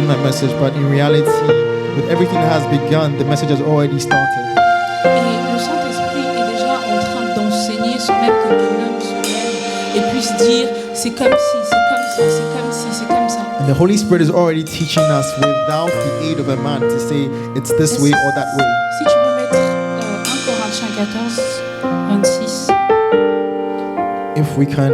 giving that message, but in reality, with everything that has begun, the message has already started. Et le Saint-Esprit est déjà en train d'enseigner sans même que l'homme se lève et puisse dire c'est comme si, c'est comme ça, c'est comme si, c'est comme ça. And the Holy Spirit is already teaching us without the aid of a man to say it's this way or that way. Si tu peux mettre 1 Corinthiens 14, 26. If we can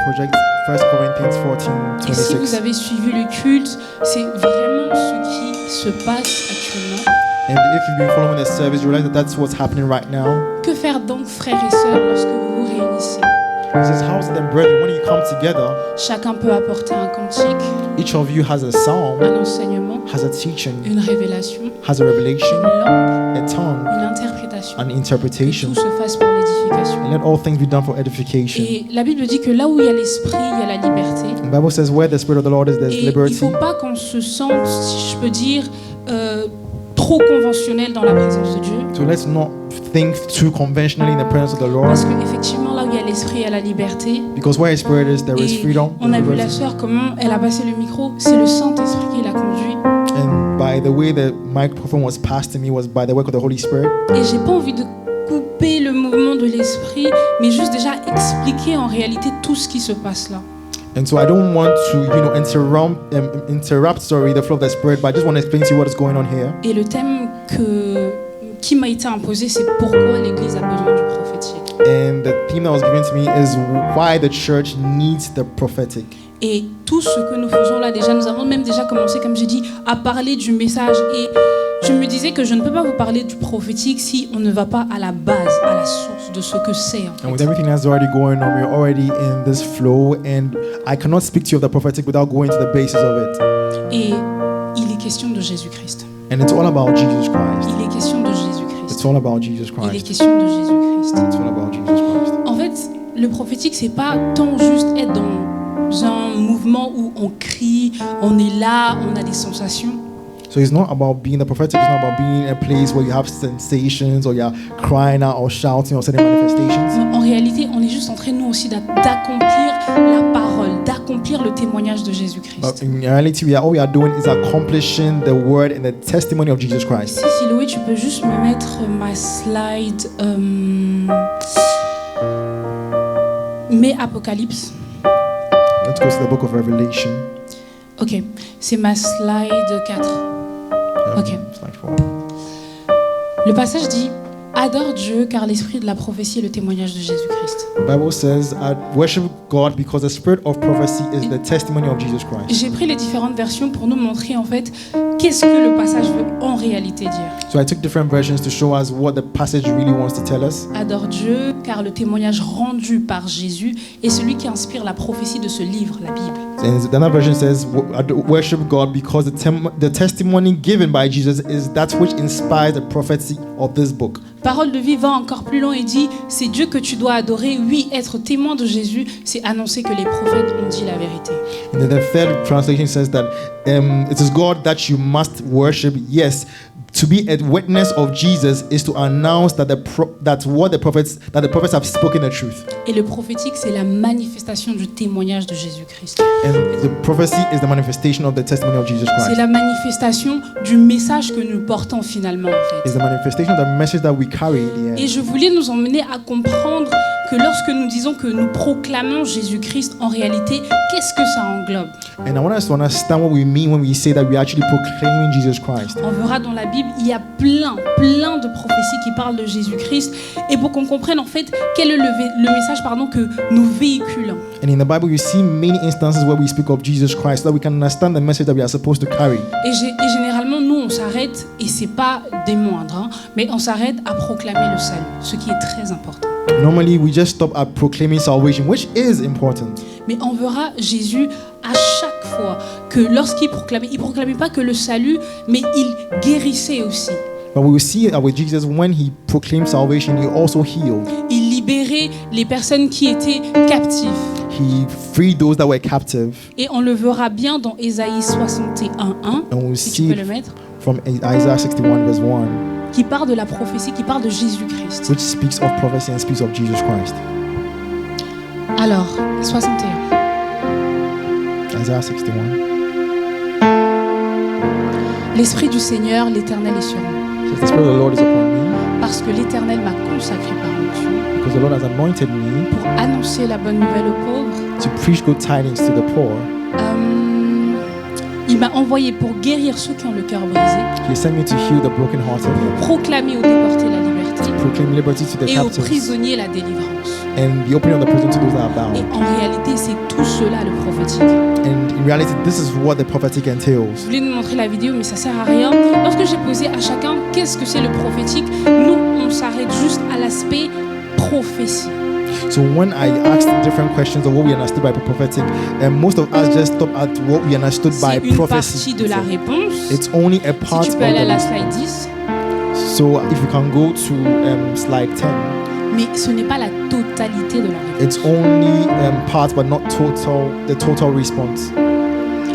project 1 Corinthians 14, Et si vous 26. avez suivi le culte, c'est vraiment ce qui se passe actuellement. And if you've been following the service, you realize that that's what's happening right now. Que faire donc, frères et sœurs, lorsque vous vous réunissez? It says, how's it then, brethren, when you come together, Chacun peut apporter un cantique, each of you has a psalm, un enseignement, has a teaching, une révélation, has a une revelation, langue, a tongue, une interprétation. an Que interpretation. tout se fasse pour l'édification. And let all things be done for edification. Et la Bible dit que là où il y a l'esprit, il y a la liberté. The Bible says, where the Spirit of the Lord is, there's Et il ne liberty. faut pas qu'on se sente, si je peux dire, trop conventionnel dans la présence de Dieu. So let's not think too conventionally in the presence of the Lord. Parce qu'effectivement, là où il y a l'esprit, il y a la liberté. Because where His Spirit is, there is Et freedom. on a vu liberty. la sœur, comment elle a passé le micro. C'est le Saint-Esprit qui l'a conduit. And by the way the microphone was passed to me was by the work of the Holy Spirit. Et j'ai pas envie de couper le mouvement de l'esprit, mais juste déjà expliquer en réalité tout ce qui se passe là. And so I don't want to, interrupt, the flow of the Spirit, but I just want to explain to you what is going on here. Et le thème qui m'a été imposé, c'est pourquoi l'Église a besoin du prophétique. And the theme that was given to me is why the church needs the prophetic. Et tout ce que nous faisons là, déjà, nous avons même déjà commencé, comme j'ai dit, à parler du message. Et je me disais que je ne peux pas vous parler du prophétique si on ne va pas à la base, à la source de ce que c'est. And with everything that's already going on, we're already in this flow, and I cannot speak to you of the prophetic without going to the basis of it. Et il est question de Jésus-Christ. And it's all about Jesus Christ. Il est question de Jésus-Christ. It's all about Jesus Il est Christ. question de Jésus-Christ. It's all about Jesus Christ. En fait, le prophétique, c'est pas tant juste être dans un mouvement où on crie, on est là, on a des sensations. So it's not about being the prophetic. It's not about being in a place where you have sensations or you're crying out or shouting or sending manifestations. En réalité, on est juste en train, nous aussi, d'accomplir la parole, d'accomplir le témoignage de Jésus-Christ. But in reality, all we are doing is accomplishing the word and the testimony of Jesus Christ. Si Siloé, tu peux juste me mettre ma slide. Mais Apocalypse. Let's go to the book of Revelation. Ok, c'est ma slide 4. Ok. Slide 4. Le passage dit adore Dieu car l'esprit de la prophétie est le témoignage de Jésus-Christ. The Bible says, worship God because the spirit of prophecy is the testimony of Jesus Christ. J'ai pris les différentes versions pour nous montrer en fait qu'est-ce que le passage veut en réalité dire. So I took different versions to show us what the passage really wants to tell us. Adore Dieu car le témoignage rendu par Jésus est celui qui inspire la prophétie de ce livre, la Bible. And the other version says, worship God because the testimony given by Jesus is that which inspires the prophecy of this book. Parole de vie va encore plus loin et dit c'est Dieu que tu dois adorer. Oui, être témoin de Jésus, c'est annoncer que les prophètes ont dit la vérité. And then the third translation says that it is God that you must worship. Yes, to be a witness of Jesus is to announce that the prophets have spoken the truth. Et le prophétique, c'est la manifestation du témoignage de Jésus-Christ. And the prophecy is the manifestation of the testimony of Jesus C'est Christ. la manifestation du message que nous portons finalement en It's fait. the manifestation of the message that we carry in the Et end. je voulais nous emmener à comprendre que lorsque nous disons que nous proclamons Jésus-Christ, en réalité, qu'est-ce que ça englobe? And I want us to understand what we mean when we say that we are actually proclaiming Jesus Christ. On verra dans la Bible, il y a plein de prophéties qui parlent de Jésus-Christ. Et pour qu'on comprenne en fait quel est le message que nous véhiculons. And in the Bible, you see many instances where we speak of Jesus Christ so that we can understand the message that we are supposed to carry. Et généralement, nous, on s'arrête, et c'est pas des moindres, mais on s'arrête à proclamer le salut, ce qui est très important. Normally, we just stop at proclaiming salvation, which is important. Mais on verra Jésus à chaque fois que lorsqu'il proclamait pas que le salut, mais il guérissait aussi. But we will see with Jesus, when he proclaimed salvation, he also healed. Il libérait les personnes qui étaient captives. He freed those that were captive. Et on le verra bien dans Ésaïe 61:1, And we'll si tu see peux le mettre, from Isaiah 61 verse 1, qui parle de la prophétie, qui parle de Jésus-Christ. which speaks of prophecy and speaks of Jesus Christ. Alors, 61. Isaiah 61. L'Esprit du Seigneur, l'Éternel est sur moi, Says, the Spirit of the Lord is upon me, parce que l'Éternel m'a consacré par onction because the Lord has anointed me pour annoncer la bonne nouvelle aux pauvres. to preach good tidings to the poor. Il m'a envoyé pour guérir ceux qui ont le cœur brisé, He sent me to heal the brokenhearted, proclamer aux déportés la liberté proclaim liberty to the et aux captives, prisonniers la délivrance. and the opening of the prison to those that are Et bound. en réalité, c'est tout cela le prophétique. And in reality, this is what the prophetic Je entails. voulais nous montrer la vidéo, mais ça sert à rien. Lorsque j'ai posé à chacun qu'est-ce que c'est le prophétique, nous, on s'arrête juste à l'aspect prophétie. So when I asked different questions of what we understood by prophetic, most of us just stopped at what we understood by C'est une prophecy. partie de la réponse. It's only a part Si tu of peux aller à la the. slide 10. So if we can go to slide 10, Mais ce n'est pas la totalité de la réponse. it's only part but not the total response.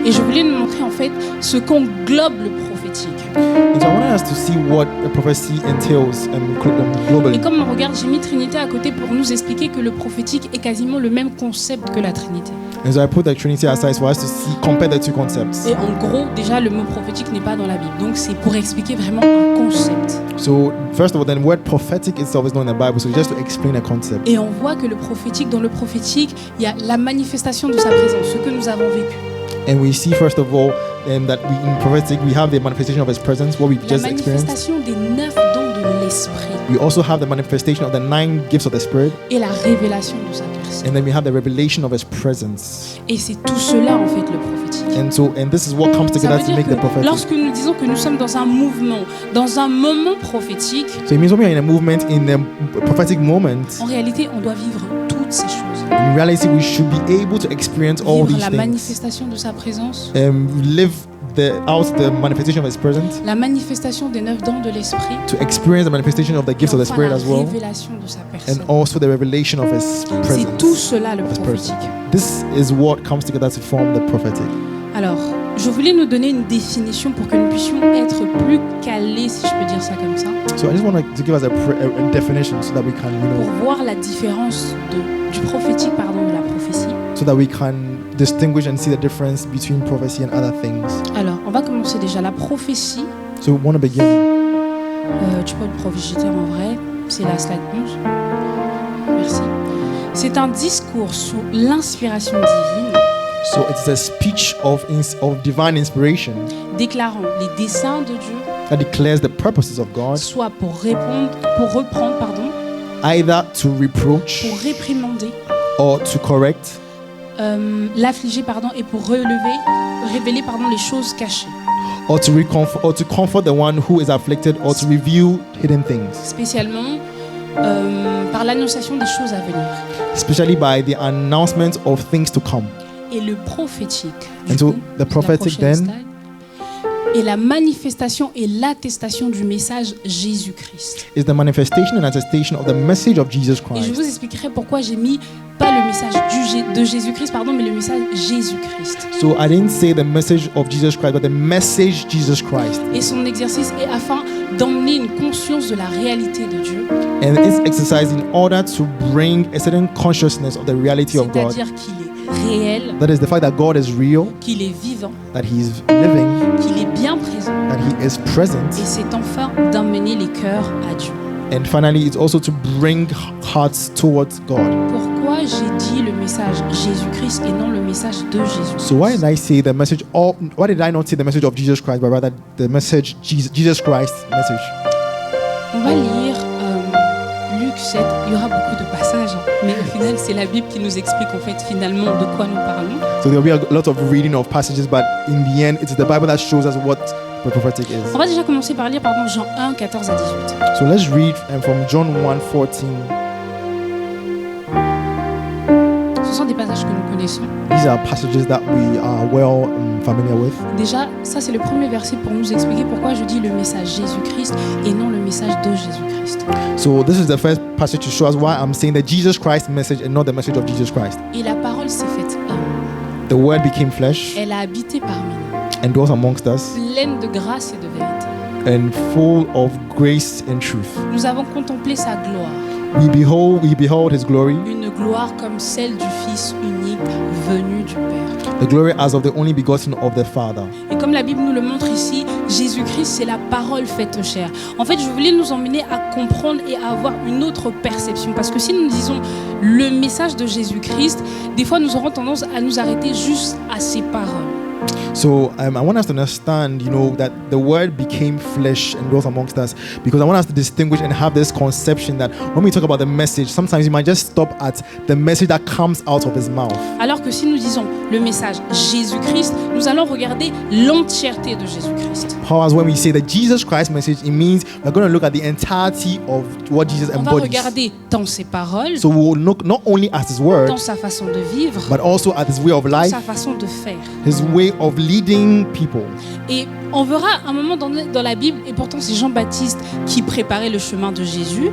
Et je voulais nous montrer en fait ce qu'englobe le prophétique. And so I wanted us to see what a prophecy entails Et globally. comme on regarde, j'ai mis Trinité à côté pour nous expliquer que le prophétique est quasiment le même concept que la Trinité. And so I put the Trinity aside for us to see, compare the two concepts. Et en gros, déjà, le mot prophétique n'est pas dans la Bible. Donc c'est pour expliquer vraiment un concept. So first of all, the word prophetic itself is not in the Bible, so just to explain a concept. Et on voit que le prophétique, dans le prophétique, il y a la manifestation de sa présence, ce que nous avons vécu. And we see first of all that in prophetic we have the manifestation of His presence, what we've La just experienced. manifestation des 9 dons de l'Esprit We also have the manifestation of the 9 gifts of the Spirit, et la révélation de sa personne. and then we have the revelation of His presence. Et c'est tout cela, en fait, le prophétique. And this is what comes Ça together veut to dire make the que prophetic. lorsque nous disons que nous sommes dans un mouvement, dans un moment prophétique, So it means when we are in a movement, in a prophetic moment, en réalité, on doit vivre toutes ces choses. in reality we should be able to experience all Vivre these la things. manifestation de sa présence, Live out the manifestation of His presence, la manifestation des 9 dons de l'Esprit, to experience the manifestation of the et gifts of the enfin Spirit la as well, révélation de sa personne. and also the revelation of His C'est tout presence. cela le His person. prophétique. This is what comes together to form the prophetic. Alors, je voulais nous donner une définition pour que nous puissions être plus calés, si je peux dire ça comme ça, So I just want to give us a definition so that we can, pour voir la différence du prophétique, de la prophétie. so that we can distinguish and see the difference between prophecy and other things. Alors, on va commencer déjà. La prophétie, So we want to begin. tu peux le prophétiter en vrai, c'est la slide 11. Merci. C'est un discours sous l'inspiration divine, So it's a speech of divine inspiration déclarant les desseins de Dieu, that declares the purposes of God, soit pour reprendre, either to reproach pour réprimander, or to correct, l'affligé, et pour révéler, les choses cachées, or to comfort the one who is afflicted, or to reveal hidden things, spécialement par l'annonciation des choses à venir. especially by the announcement of things to come. Et le prophétique, And so the prophetic then est la manifestation et l'attestation du message Jésus-Christ. is the manifestation and attestation of the message of Jesus Et je vous Christ. expliquerai pourquoi j'ai mis pas le message de Jésus-Christ, mais le message Jésus-Christ. So I didn't say the message of Jesus Christ, but the message Jesus Christ. Et son exercice est afin d'emmener une conscience de la réalité de Dieu, And it's exercised in order to bring a certain consciousness of the reality of God. c'est-à-dire qu'il est réel, That is the fact that God is real, qu'il est vivant, that He is living, qu'il est bien présent. that He is present. Et c'est enfin d'emmener les cœurs à Dieu. And finally, it's also to bring hearts towards God. Pourquoi j'ai dit le message Jésus-Christ et non le message de Jésus? So why did I say the message? Why did I not say the message of Jesus Christ, but rather the message Jesus Christ's message? On va lire Luc 7. Il y aura beaucoup de passages, mais au final, c'est la Bible qui nous explique en fait finalement de quoi nous parlons. So there'll be a lot of reading of passages, but in the end, it's the Bible that shows us what the prophetic is. On va déjà commencer par lire Jean 1, 14 à 18. So let's read from John 1:14. Ce sont des passages que nous connaissons. These are passages that we are well familiar with. Déjà, ça c'est le premier verset pour nous expliquer pourquoi je dis le message Jésus-Christ et non le message de Jésus-Christ. So this is the first passage to show us why I'm saying the Jesus Christ message and not the message of Jesus Christ. Et la parole s'est faite homme. The Word became flesh Elle a habité parmi nous, and dwelt amongst us, pleine de grâce et de vérité. and full of grace and truth. Nous avons contemplé sa gloire, We beheld His glory, une gloire comme celle du Fils unique venu du Père. The glory as of the only begotten of the Father. Et comme la Bible nous le montre ici, Jésus-Christ, c'est la parole faite chair. En fait, je voulais nous emmener à comprendre et à avoir une autre perception. Parce que si nous disons le message de Jésus-Christ, des fois nous aurons tendance à nous arrêter juste à ses paroles. So I want us to understand, that the Word became flesh and dwelt amongst us, because I want us to distinguish and have this conception that when we talk about the message, sometimes you might just stop at the message that comes out of His mouth. Alors que si nous disons le message Jésus-Christ, nous allons regarder l'entièreté de Jésus-Christ. Whereas when we say the Jesus Christ message, it means we're going to look at the entirety of what Jesus On va embodies. regarder dans ses paroles, So we will look not only at His Word, dans sa façon de vivre, but also at His way of dans life, sa façon de faire. His way of leading people. Et on verra un moment dans la Bible, et pourtant c'est Jean-Baptiste qui préparait le chemin de Jésus.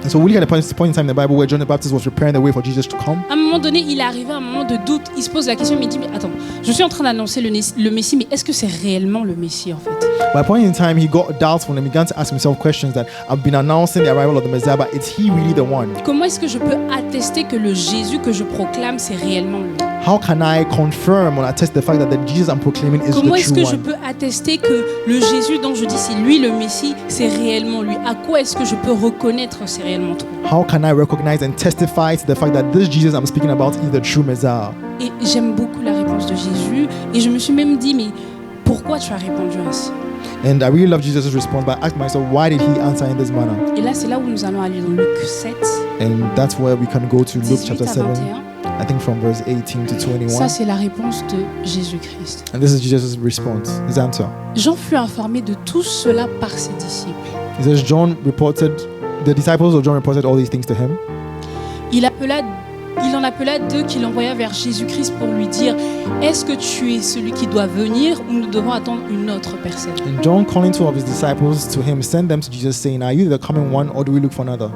And so we look at the point in time in the Bible where John the Baptist was preparing the way for Jesus to come. À un moment donné, il est arrivé à un moment de doute. Il se pose la question, mais il dit, mais attends, je suis en train d'annoncer le Messie, mais est-ce que c'est réellement le Messie en fait? By a point in time, he got doubtful and began to ask himself questions that I've been announcing the arrival of the Messiah, but is he really the one? Comment est-ce que je peux attester que le Jésus que je proclame, c'est réellement lui? How can I confirm or attest the fact that the Jesus I'm proclaiming is Comment the est-ce true que je one? peux attester que le Jésus dont je dis c'est lui le Messie, c'est réellement lui? À quoi est-ce que je peux reconnaître c'est réellement toi? How can I recognize and testify to the fact that this Jesus I'm speaking about is the true Messiah? Et j'aime beaucoup la réponse de Jésus. Et je me suis même dit, mais pourquoi tu as répondu ainsi? And I really love Jesus' response, but I asked myself, why did he answer in this manner? Et là, c'est là où nous allons aller dans Luc 7, And that's where we can go to Luke 18 chapter à 7, 21. I think from verse 18 to 21. Ça, c'est la réponse de Jésus-Christ. And this is Jesus' response, his answer. Jean fut informé de tout cela par ses disciples. He says, the disciples of John reported all these things to him. Il en appela deux qu'il envoya vers Jésus-Christ pour lui dire, est-ce que tu es celui qui doit venir ou nous devons attendre une autre personne? And John, calling two of his disciples to him, sent them to Jesus, saying, are you the coming one, or do we look for another?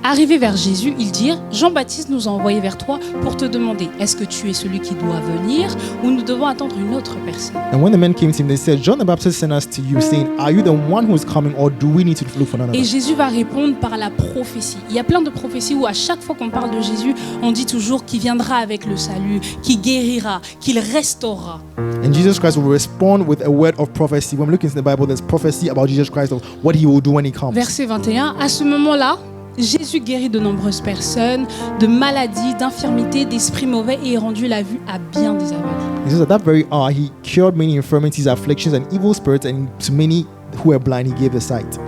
Arrivés vers Jésus, ils dirent, Jean-Baptiste nous a envoyés vers toi pour te demander, est-ce que tu es celui qui doit venir ou nous devons attendre une autre personne? And when the men came to him, they said, John the Baptist sent us to you, saying, are you the one who is coming, or do we need to look for another? Et Jésus va répondre par la prophétie. Il y a plein de prophéties où à chaque fois qu'on parle de Jésus, on dit toujours qu'il viendra avec le salut, qu'il guérira, qu'il restaurera. And Jesus Christ will respond with a word of prophecy. When we look into the Bible, there's prophecy about Jesus Christ, of what he will do when he comes. Verset 21, à ce moment-là, Jésus guérit de nombreuses personnes, de maladies, d'infirmités, d'esprits mauvais et rendu la vue à bien des aveugles. He says at that very hour, he cured many infirmities, afflictions, and evil spirits, and to many who were blind, he gave the sight.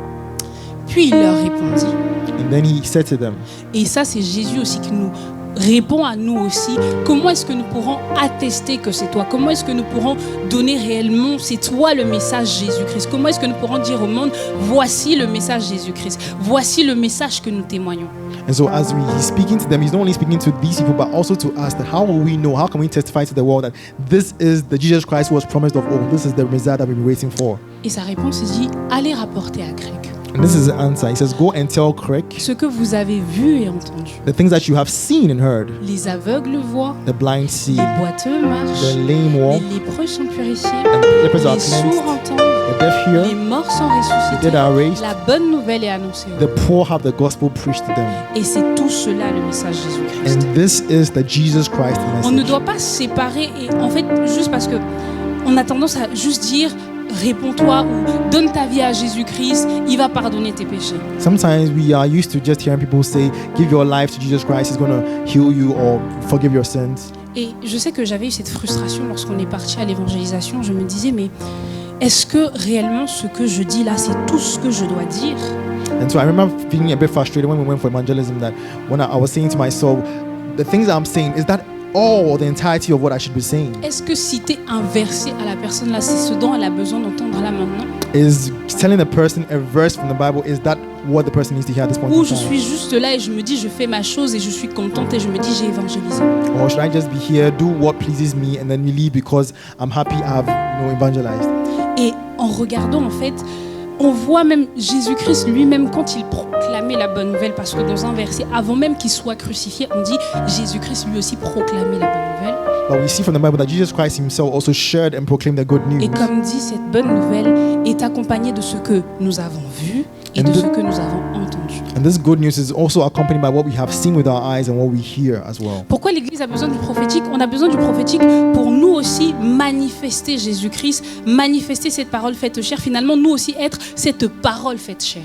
Puis il leur répondit. And then he said to them, Et ça, c'est Jésus aussi qui nous répond à nous aussi. Comment est-ce que nous pourrons attester que c'est toi? Comment est-ce que nous pourrons donner réellement, c'est toi le message Jésus-Christ? Comment est-ce que nous pourrons dire au monde, voici le message Jésus-Christ, voici le message que nous témoignons? and so as he's speaking to them, he's not only speaking to these people, but also to us. That how will we know? How can we testify to the world that this is the Jesus Christ who was promised of old? This is the Messiah that we've been waiting for. Et sa réponse est dit, allez rapporter à Grec And this is the answer. He says, go and tell Crick ce que vous avez vu et entendu. the things that you have seen and heard. Les aveugles voient, The blind see, les boiteux marchent, the lame les walk, lépreux sont purifiés, and the lepers are les sourds cleansed, entendent, the deaf les hear, morts sont the ressuscités. dead are raised, La bonne nouvelle est annoncée. the poor have the gospel preached to them. Et c'est tout cela le message Jésus-Christ. And this is the Jesus Christ On ne message. doit pas se séparer et en fait juste parce que on a tendance à juste dire réponds-toi ou donne ta vie à Jésus-Christ, il va pardonner tes péchés. Sometimes we are used to just hearing people say, give your life to Jesus Christ, he's going to heal you or forgive your sins. Et je sais que j'avais eu cette frustration lorsqu'on est parti à l'évangélisation. Je me disais mais est-ce que réellement ce que je dis là c'est tout ce que je dois dire? And so I remember feeling a bit frustrated when we went for evangelism, that when I was saying to myself, the things that I'm saying, is that all or the entirety of what I should be saying? Est-ce que citer un verset à la personne là c'est ce dont elle a besoin d'entendre là maintenant? Is telling the person a verse from the Bible, is that what the person needs to hear at this point Ou in je time? suis juste là et je me dis je fais ma chose et je suis contente et je me dis j'ai évangélisé. Or should I just be here, do what pleases me, and then leave because I'm happy I have evangelized? Et en regardant en fait, on voit même Jésus-Christ lui-même quand il proclamait la bonne nouvelle, parce que dans un verset, avant même qu'il soit crucifié, on dit Jésus-Christ lui aussi proclamait la bonne nouvelle. But we see from the Bible that Jesus Christ himself also shared and proclaimed the good news. Et comme dit, cette bonne nouvelle est accompagnée de ce que nous avons vu et And de the- ce que nous avons entendu. And this good news is also accompanied by what we have seen with our eyes and what we hear as well. Pourquoi l'Église a besoin du prophétique? On a besoin du prophétique pour nous aussi manifester Jésus-Christ, manifester cette parole faite chair, finalement nous aussi être cette parole faite chair.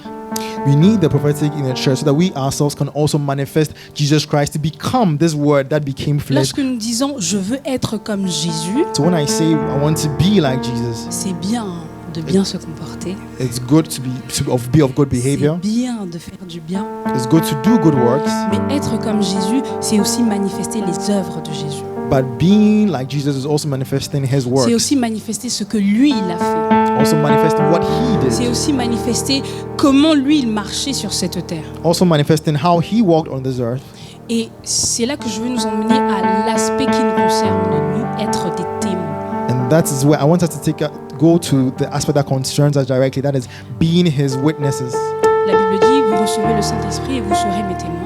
We need the prophetic in the church so that we ourselves can also manifest Jesus Christ to become this word that became flesh. Lorsque nous disons je veux être comme Jésus, So when I say I want to be like Jesus, c'est bien de bien se comporter, it's good to be of good behavior. c'est bien de faire du bien, It's good to do good works. mais être comme Jésus, c'est aussi manifester les œuvres de Jésus. But being like Jesus is also manifesting His C'est works, aussi manifester ce que lui il a fait. also manifesting what He C'est did, aussi manifester comment lui il marchait sur cette terre. also manifesting how He walked on this earth. Et c'est là que je veux nous emmener à l'aspect qui nous concerne, nous, être des témoins. And that is where I want us to go to the aspect that concerns us directly. That is being His witnesses. La Bible dit, vous recevez le Saint-Esprit et vous serez mes témoins.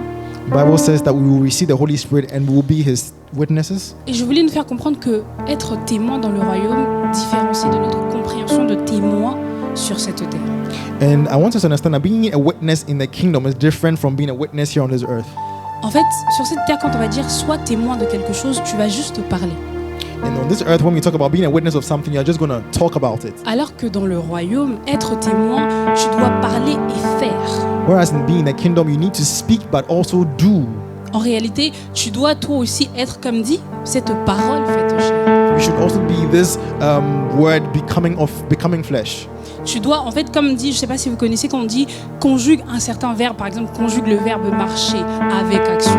The Bible says that we will receive the Holy Spirit and we will be His witnesses. Et je voulais nous faire comprendre que être témoin dans le royaume différencie de notre compréhension de témoin sur cette terre. And I want us to understand that being a witness in the kingdom is different from being a witness here on this earth. En fait, sur cette terre, quand on va dire sois témoin de quelque chose, tu vas juste parler. And on this earth, when we talk about being a witness of something, you're just going to talk about it. Alors que dans le royaume, être témoin, tu dois parler et faire. Whereas in being a kingdom, you need to speak but also do. En réalité, tu dois toi aussi être, comme dit, cette parole faite chair. You should also be this word becoming flesh. Tu dois, en fait, comme dit, je ne sais pas si vous connaissez, quand on dit conjugue un certain verbe, par exemple, conjugue le verbe marcher avec action.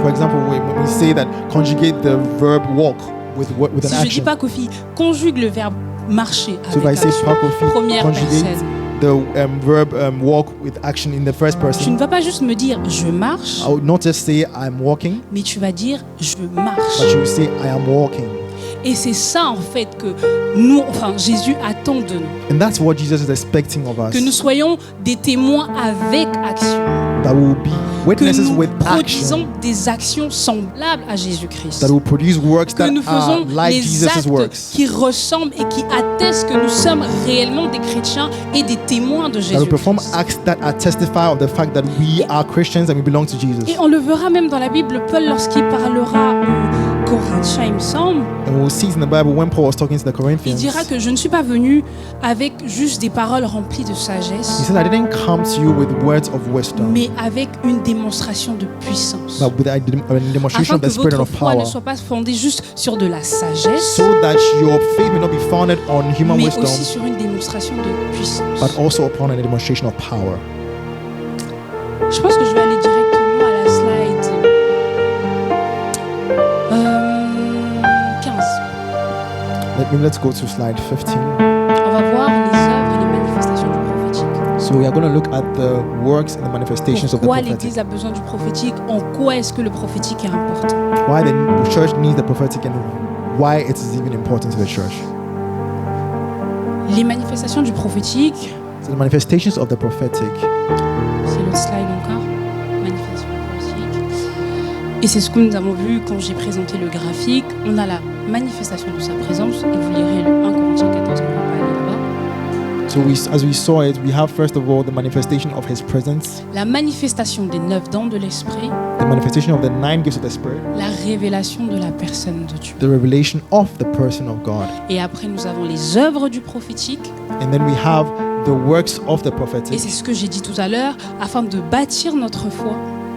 For example, when we say that conjugate the verb walk with an Si je ne dis action. pas Kofi, conjugue le verbe marcher So if I avec say action. Pakofi, Première conjugate personne. the verb walk with action in the first Tu ne person, vas pas juste me dire je marche, I would not just say I'm walking, mais tu vas dire je marche. but you will say I am walking. Et c'est ça en fait que nous, enfin Jésus attend de nous. And that's what Jesus is expecting of us. Que nous soyons des témoins avec action. That we will be Que witnesses nous with produisons action. des actions semblables à Jésus-Christ. That will produce works Que that nous are faisons like les Jesus' actes works. qui ressemblent et qui attestent que nous sommes réellement des chrétiens et des témoins de That will perform Jésus-Christ. acts that are testify of the fact that we are Christians and we belong to Jesus. Et on le verra même dans la Bible, Paul lorsqu'il parlera aux Corinthiens, il me semble, And we'll see it in the Bible when Paul was talking to the il Corinthians. dira que je ne suis pas venu avec juste des paroles remplies de He sagesse, said, I didn't come to you with words of wisdom, mais avec une démonstration de puissance. but with a demonstration Afin of que the Spirit and votre of foi power, ne soit pas fondée juste sur de la sagesse, so that your faith may not be founded on human mais wisdom, aussi sur une démonstration de puissance. but also upon a demonstration of power. Je pense que je vais aller directement à la slide 15. Let's go to slide 15. On va voir les œuvres et les manifestations du prophétique. So we are going to look at the works and the manifestations of the Pourquoi prophetic. l'Église a besoin du prophétique? En quoi est-ce que le prophétique est important? Why the church needs the prophetic and why it is even important to the church. Les manifestations du prophétique, So the manifestations of the prophetic. c'est l'autre slide encore. Manifestation prophétique. Et c'est ce que nous avons vu quand j'ai présenté le graphique. On a la manifestation de sa présence et vous lirez le 1 Corinthiens 14, mais on va pas aller là-bas. So as we saw it, we have first of all the manifestation of His presence, La manifestation des 9 dons de l'Esprit, the manifestation of the 9 gifts of the Spirit, la révélation de la personne de Dieu. the revelation of the person of God. Et après, nous avons les œuvres du prophétique. And then we have the works of the Et prophetic. c'est ce que j'ai dit tout à l'heure, afin de bâtir notre foi,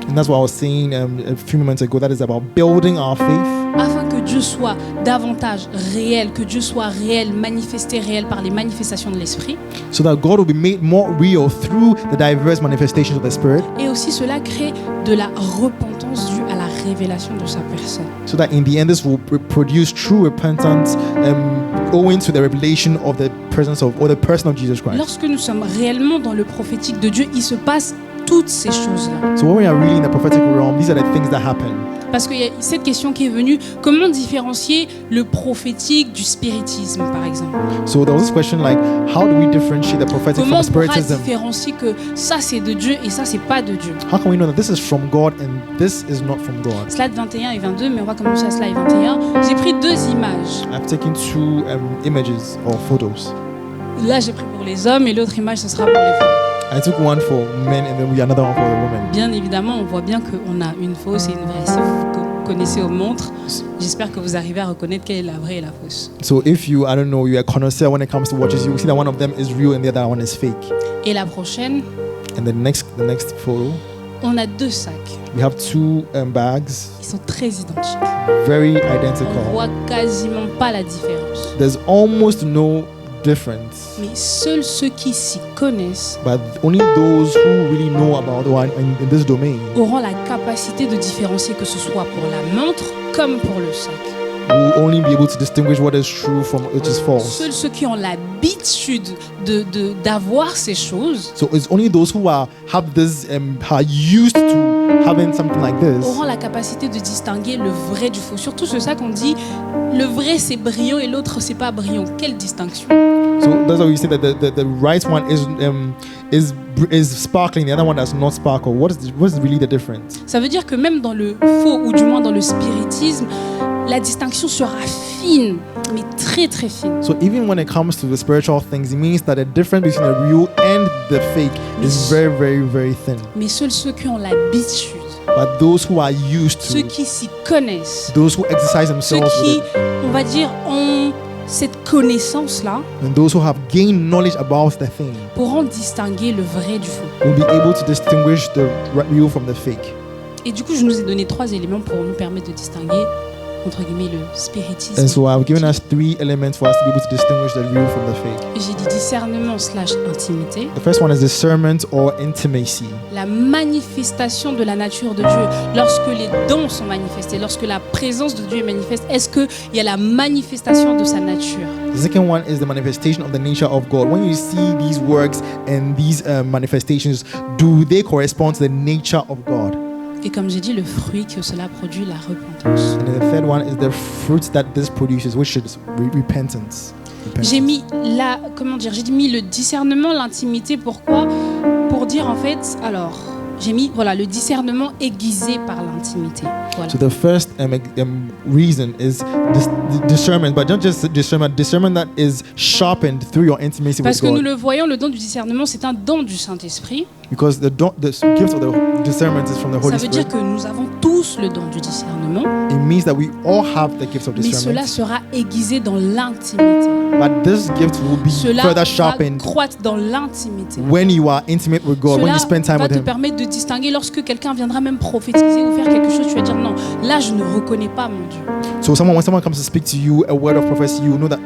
And that's what I was saying a few moments ago. That is about building our faith, afin que Dieu soit davantage réel, que Dieu soit réel, manifesté réel par les manifestations de l'Esprit. so that God will be made more real through the diverse manifestations of the Spirit, Et aussi cela crée de la repentance due à la révélation de sa personne. so that in the end this will produce true repentance owing to the revelation of the presence of or the person of Jesus Christ. Lorsque nous sommes réellement dans le prophétique de Dieu, il se passe toutes ces choses-là. So when we are really in the prophetic realm, these are the things that happen. Parce qu'il y a cette question qui est venue, comment différencier le prophétique du spiritisme, par exemple? So there was this question like, how do we differentiate the prophetic Comment from on pourra spiritism? différencier que ça c'est de Dieu et ça c'est pas de Dieu? How can we know that this is from God and this is not from God? Slide 21 et 22, mais on va commencer à slide 21. J'ai pris deux images. I've taken two images or photos. Là j'ai pris pour les hommes et l'autre image ce sera pour les femmes. I took one for men and then another one for the women. Bien évidemment, on voit bien qu'on a une fausse et une vraie. Si vous connaissez aux montres, j'espère que vous arrivez à reconnaître quelle est la vraie et la fausse. So if you, I don't know, you're a connoisseur when it comes to watches, you will see that one of them is real and the other one is fake. Et la prochaine, And the next photo, on a 2 sacs. we have 2 bags, Ils sont très identiques. very On identical. voit quasiment pas la différence. There's almost no difference, Mais seuls ceux qui s'y connaissent but only those who really know about the one in this domain auront la capacité de différencier, que ce soit pour la montre comme pour le sac. will only be able to distinguish what is true from which is false. Seuls ceux qui ont l'habitude d'avoir ces choses So it's only those who have this, are used to having something like this, auront la capacité de distinguer le vrai du faux. Surtout ce sac, on dit le vrai c'est brillant et l'autre c'est pas brillant. Quelle distinction! So that's why we say that the right one is sparkling, the other one does not sparkle. What is really the difference? Ça veut dire que même dans le faux, ou du moins dans le spiritisme, la distinction sera fine, mais très très fine. So even when it comes to the spiritual things, it means that the difference between the real and the fake is very, very, very thin. Mais seuls ceux qui ont l'habitude, But those who are used ceux to, qui s'y connaissent, those who exercise ceux themselves with qui, it, on va dire, ont cette connaissance-là, and those who have gained knowledge about the thing, pourront distinguer le vrai du faux. will be able to distinguish the real from the fake. Et du coup, je nous ai donné 3 éléments pour nous permettre de distinguer, entre guillemets, le spiritisme. And so I've given us 3 elements for us to be able to distinguish the real from the fake. J'ai dit discernement / intimité, The first one is discernment or intimacy. la manifestation de la nature de Dieu. Lorsque les dons sont manifestés, lorsque la présence de Dieu est manifeste, est-ce qu'il y a la manifestation de sa nature? The second one is the manifestation of the nature of God. When you see these works and these manifestations, do they correspond to the nature of God? Et comme j'ai dit, le fruit que cela produit, la repentance. And then the third one is the fruit that this produces, which is repentance. J'ai mis j'ai mis le discernement, l'intimité. Pourquoi? Pour dire en fait, alors, j'ai mis le discernement aiguisé par l'intimité. Voilà. So the first reason is discernment, but not just discernment that is sharpened through your intimacy Parce with que nous God. le voyons, le don du discernement, c'est un don du Saint-Esprit. Because the gift of the discernment is from the Holy Ça veut dire Spirit. que nous avons tous le don du discernement, It means that we all have the gift of mais cela discernment, sera aiguisé dans l'intimité. but this gift will be Cela further va sharpened croître dans l'intimité. when you are intimate with God, when Cela you spend time va with te Him. permettre de distinguer lorsque quelqu'un viendra même prophétiser ou faire quelque chose, tu vas dire non, là je ne reconnais pas mon Dieu. So when someone comes to speak to you a word of prophecy, you know that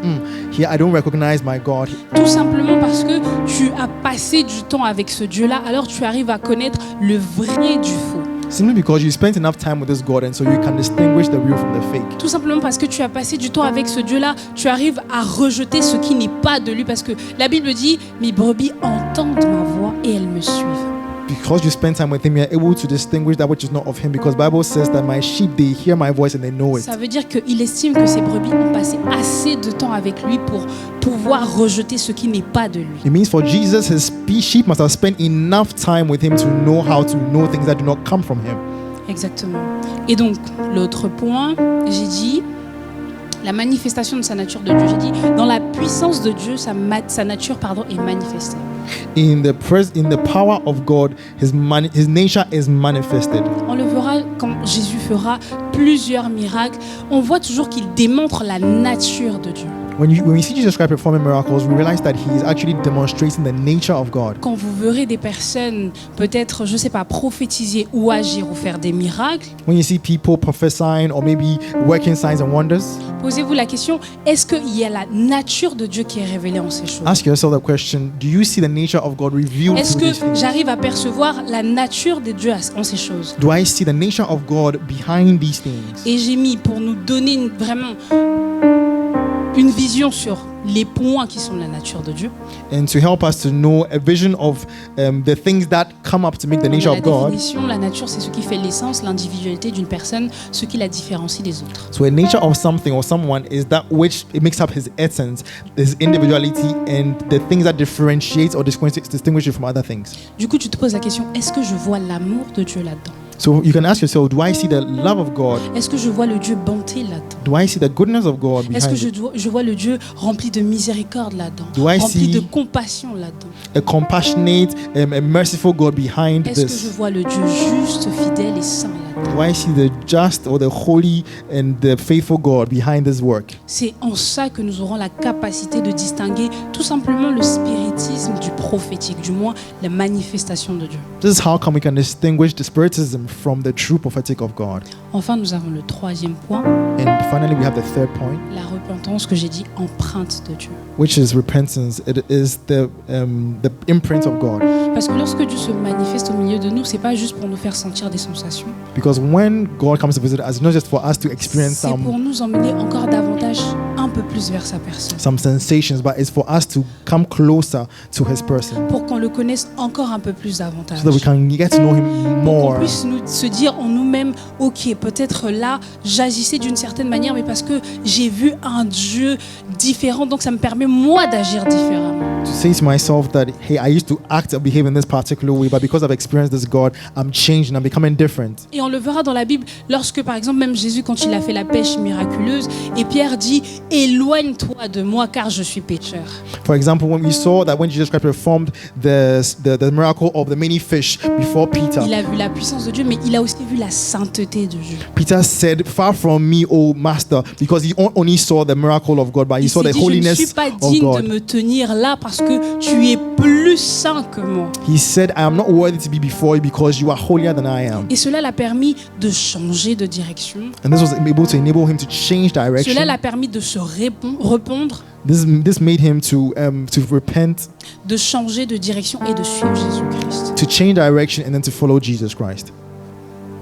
here I don't recognize my God. Tout simplement parce que tu as passé du temps avec ce Dieu-là, alors tu arrives à connaître le vrai du faux. Simply because you spent enough time with this God, and so you can distinguish the real from the fake. Tout simplement parce que tu as passé du temps avec ce Dieu-là, tu arrives à rejeter ce qui n'est pas de lui, parce que la Bible dit « Mes brebis entendent ma voix et elles me suivent ». Because you spend time with Him, you're able to distinguish that which is not of Him. Because Bible says that my sheep, they hear my voice and they know it. Ça veut dire qu'il estime que ses brebis ont passé assez de temps avec lui pour pouvoir rejeter ce qui n'est pas de lui. It means for Jesus, His sheep must have spent enough time with Him to know how to know things that do not come from Him. Exactement. Et donc, l'autre point, j'ai dit la manifestation de sa nature de Dieu. J'ai dit, dans la puissance de Dieu, sa nature est manifestée. In the power of God, His nature is manifested. On le verra quand Jésus fera plusieurs miracles. On voit toujours qu'il démontre la nature de Dieu. When we see Jesus Christ performing miracles, we realize that He is actually demonstrating the nature of God. Quand vous verrez des personnes, peut-être, je ne sais pas, prophétiser ou agir ou faire des miracles, When you see people prophesying or maybe working signs and wonders, posez-vous la question, est-ce qu'il y a la nature de Dieu qui est révélée en ces choses? ask yourself the question, do you see the nature of God revealed Est-ce through que these things? j'arrive à percevoir la nature de Dieu en ces choses? Do I see the nature of God behind these things? Et j'ai mis, pour nous donner vraiment une vision sur les points qui sont la nature de Dieu. And to help us to know a vision of the things that come up to make the nature La of God. définition, la nature, c'est ce qui fait l'essence, l'individualité d'une personne, ce qui la différencie des autres. So a nature of something or someone is that which it makes up his essence, his individuality, and the things that differentiate or distinguish it from other things. Du coup, tu te poses la question, est-ce que je vois l'amour de Dieu là-dedans? So you can ask yourself, do I see the love of God? Est-ce que je vois le Dieu bonté là-dedans? Do I see the goodness of God Est-ce que behind it? je vois le Dieu rempli de miséricorde là-dedans, Do I rempli see de compassion là-dedans? A compassionate and merciful God behind Est-ce que je this? vois le Dieu juste, fidèle et saint là-dedans? Do I see the just or the holy and the faithful God behind this work? C'est en ça que nous aurons la capacité de distinguer tout simplement le spiritisme du prophétique, du moins la manifestation de Dieu. This is how come we can distinguish the spiritism from the true prophetic of God. Enfin, nous avons le troisième point, And finally, we have the third point, la repentance, que j'ai dit empreinte de Dieu. which is repentance. It is the imprint of God. Parce que lorsque Dieu se manifeste au milieu de nous, c'est pas juste pour nous faire sentir des sensations. Because when God comes to visit us, it's not just for us to experience C'est pour nous emmener encore davantage un peu plus vers sa personne. some sensations, but it's for us to come closer to His person, Pour qu'on le connaisse encore un peu plus davantage. so that we can get to know Him Pour qu'on more. puisse se dire en nous-mêmes, ok, peut-être là, j'agissais d'une certaine manière, mais parce que j'ai vu un Dieu différent, donc ça me permet moi d'agir différemment. To say to myself that, hey, I used to act or behave in this particular way, but because I've experienced this God, I'm changing, I'm becoming different. Et on le verra dans la Bible, lorsque par exemple même Jésus, quand il a fait la pêche miraculeuse, et Pierre dit, éloigne-toi de moi car je suis pécheur. For example, when we saw that when Jesus Christ performed the miracle of the many fish before Peter, Il a vu la puissance de Dieu, mais il a aussi vu la sainteté de Dieu. Peter said, far from me, O Master, because he only saw the miracle of God, but he Il saw s'est the dit, je ne holiness suis pas of digne de God. me tenir là parce que tu es plus saint que moi. He said, I am not worthy to be before you because you are holier than I am. Et cela l'a permis de changer de direction. And this was able to enable him to change Cela direction. l'a permis de se répondre, This made him to repent, de changer de direction et de suivre Jésus-Christ. to change direction, and then to follow Jesus Christ.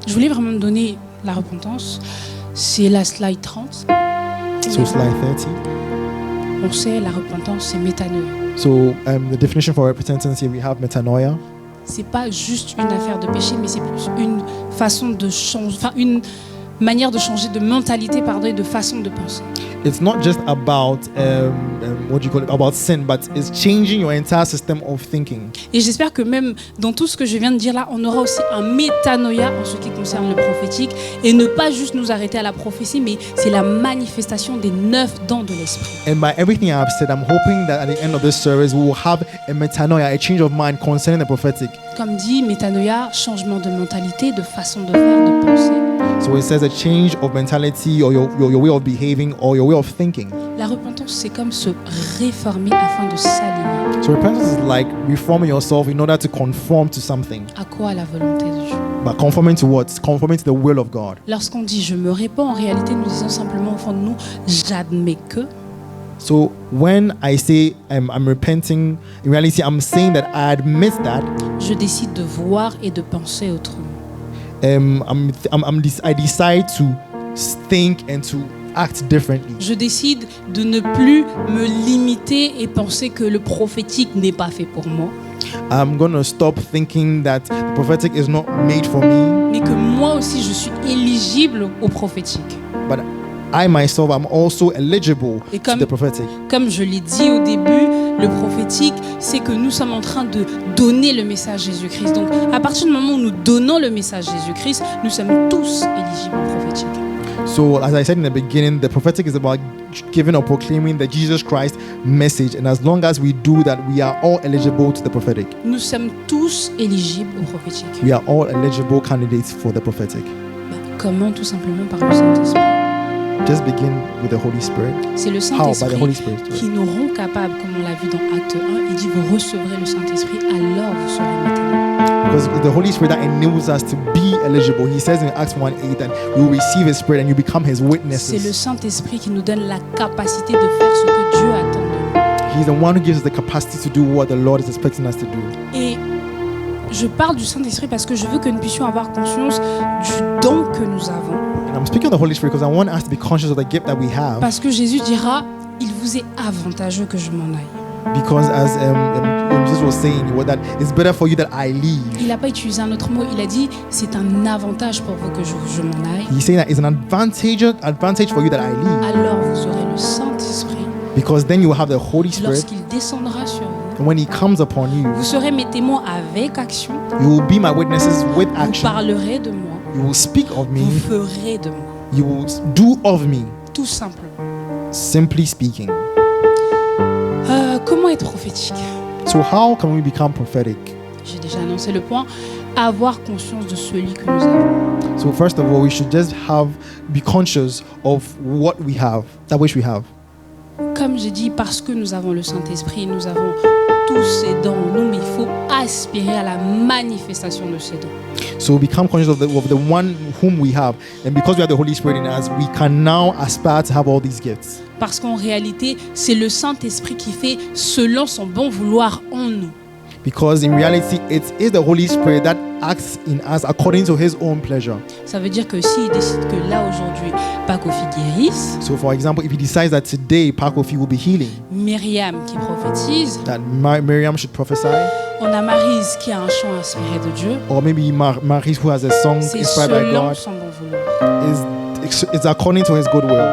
Je voulais vraiment me donner la repentance. C'est la slide 30. So slide 30. On sait, la repentance, c'est métanoïa. So the definition for repentance here, we have metanoia. C'est pas juste une affaire de péché, mais c'est plus une façon de changer, enfin une manière de changer de mentalité, pardon, et de façon de penser. It's not just about what do you call it, about sin, but it's changing your entire system of thinking. Et j'espère que même dans tout ce que je viens de dire là, on aura aussi un métanoïa en ce qui concerne le prophétique, et ne pas juste nous arrêter à la prophétie, mais c'est la manifestation des 9 dons de l'esprit. And by everything I've said, I'm hoping that at the end of this service, we will have a metanoia, a change of mind concerning the prophetic. Comme dit, métanoïa, changement de mentalité, de façon de faire, de penser. So it says a change of mentality or your way of behaving or your way of thinking. La repentance, c'est comme se réformer afin de s'aligner. So repentance is like reforming yourself in order to conform to something. À quoi? La volonté de Dieu. But conforming to what? Conforming to the will of God. Lorsqu'on dit je me répands, en réalité, nous disons simplement au fond de nous, j'admets que. So when I say I'm repenting, in reality, I'm saying that I admit that Je décide de voir et de penser autrement. I decide to think and to act differently. Je décide de ne plus me limiter et penser que le prophétique n'est pas fait pour moi, I'm gonna stop thinking that the prophetic is not made for me, mais que moi aussi je suis éligible au prophétique. but I myself am also eligible Et to the prophetic. Comme je l'ai dit au début, le prophétique, c'est que nous sommes en train de donner le message Jésus-Christ. Donc, à partir du moment où nous donnons le message Jésus-Christ, nous sommes tous éligibles au prophétique. So, as I said in the beginning, the prophetic is about giving or proclaiming the Jesus Christ message, and as long as we do that, we are all eligible to the prophetic. Nous sommes tous éligibles au prophétique. We are all eligible candidates for the prophetic. Comment? Tout simplement par le Saint-Esprit. Just begin with the Holy Spirit. C'est le How? By the Holy Saint-Esprit Spirit. qui nous rend capables, comme on l'a vu dans Acte 1, il dit vous recevrez le Saint-Esprit, alors vous serez mes témoins. Because it's the Holy Spirit that enables us to be eligible. He says in Acts 1:8 that we will receive His Spirit and you become His C'est le witnesses. Saint-Esprit qui nous donne la capacité de faire ce que Dieu attend de nous. He's the one who gives us the capacity to do what the Lord is expecting us to do. Et je parle du Saint-Esprit parce que je veux que nous puissions avoir conscience du don que nous avons. And I'm speaking of the Holy Spirit because I want us to be conscious of the gift that we have. Parce que Jésus dira, il vous est avantageux que je m'en aille. Because as Jesus was saying, that it's better for you that I leave. Il n'a pas utilisé un autre mot, il a dit, c'est un avantage pour vous que je m'en aille. He's saying that it's an advantage for you that I leave. Alors vous aurez le Saint-Esprit Because then you will have the Holy Spirit, lorsqu'il descendra sur vous. and when He comes upon you, Vous serez mes témoins avec action. you will be my witnesses with Vous action. parlerez de moi. You will speak of me. Vous ferez de moi. You will do of me. Tout simplement. Simply speaking. Comment être prophétique? So how can we become prophetic? J'ai déjà annoncé le point. Avoir conscience de celui que nous avons. So first of all, we should just be conscious of what we have, that which we have. Comme j'ai dit, parce que nous avons le Saint-Esprit, nous avons tous ces dons en nous, mais il faut aspirer à la manifestation de ces dons. So become conscious of the one whom we have. And because we have the Holy Spirit in us, we can now aspire to have all these gifts. Parce qu'en réalité, c'est le Saint-Esprit qui fait selon son bon vouloir en nous. Because in reality, it is the Holy Spirit that acts in us according to His own pleasure. Ça veut dire que s'il décide que là aujourd'hui, Pakofi guérisse, So for example, if He decides that today Pakofi will be healing, Myriam qui prophétise, that Miriam should prophesy, on a Maryse qui a un chant inspiré de Dieu, or maybe Marie who has a song c'est inspired by selon God, son bon vouloir. it's according to His good will.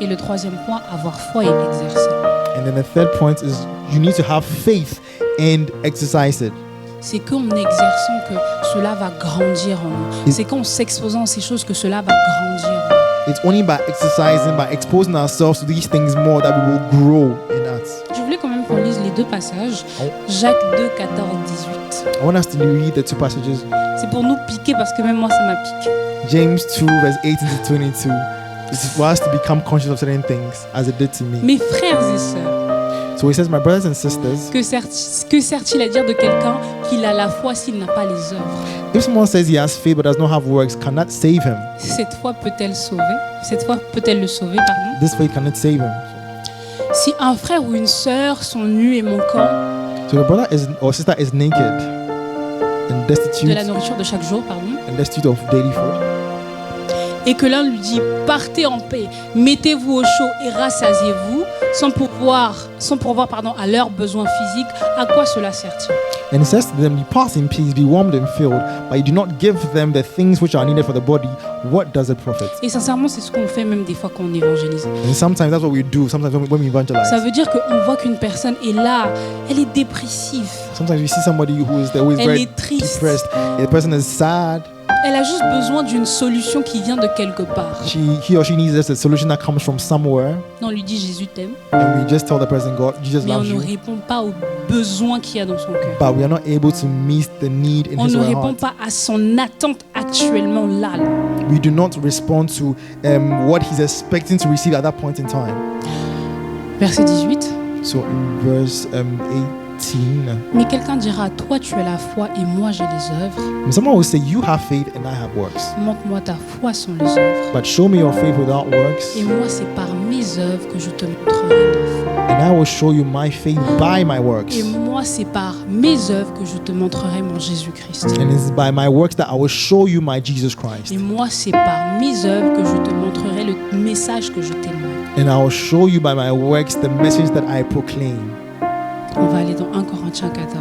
Et le troisième point, avoir foi et l'exercer. And then the third point is you need to have faith and exercise it. C'est qu'en exerçant que cela va grandir en nous. C'est qu'en s'exposant à ces choses que cela va grandir en nous. It's only by exercising, by exposing ourselves to these things more that we will grow in us. Je voulais quand même qu'on lise les deux passages. Jacques 2, 14, 18. I want us to read the two passages. C'est pour nous piquer parce que même moi ça m'a piqué. James 2 verse 18 to 22. This is for us to become conscious of certain things as it did to me. Mes frères et sœurs, So he says, my brothers and sisters, que sert-il à dire de quelqu'un qu'il a la foi s'il n'a pas les œuvres? if someone says he has faith but does not have works, cannot save him. Cette foi peut-elle sauver? Cette foi peut-elle le sauver, pardon? This faith cannot save him. Si un frère ou une sœur sont nus et manquants So the brother or sister is naked and de la nourriture de chaque jour, pardon, destitute of daily food. et que l'un lui dit partez en paix, mettez-vous au chaud et rassasiez-vous, sans pourvoir à leurs besoins physiques, à quoi cela sert-il? And he says to them, depart in peace, be warmed and filled, but you do not give them the things which are needed for the body. What does it profit? Et sincèrement, c'est ce qu'on fait même des fois quand on évangélise. And sometimes that's what we do. Sometimes when we evangelize. Ça veut dire qu'on voit qu'une personne est là, elle est dépressive, Sometimes we see somebody who is always elle very est triste, depressed. The person is sad. elle a juste besoin d'une solution qui vient de quelque part. He or she needs just a solution that comes from somewhere. On lui dit Jésus t'aime, And we just tell the person, God, Jesus mais on loves ne you. répond pas aux besoins qu'il y a dans son cœur. But we are not able to meet the need in On his ne or her répond heart. pas à son attente actuellement là. We do not respond to what he's expecting to receive at that point in time. Verset 18. So in verse 18, Mais quelqu'un dira, toi tu as la foi et moi j'ai les œuvres. someone will say, you have faith and I have works. Montre-moi ta foi sans les œuvres. But show me your faith without works, Et moi c'est par mes œuvres que je te montrerai ma foi. and I will show you my faith by my works. Et moi c'est par mes œuvres que je te montrerai mon Jésus-Christ. And it's by my works that I will show you my Jesus Christ. Et moi c'est par mes œuvres que je te montrerai le message que je témoigne. And I will show you by my works the message that I proclaim. On va aller dans 1 Corinthiens 14,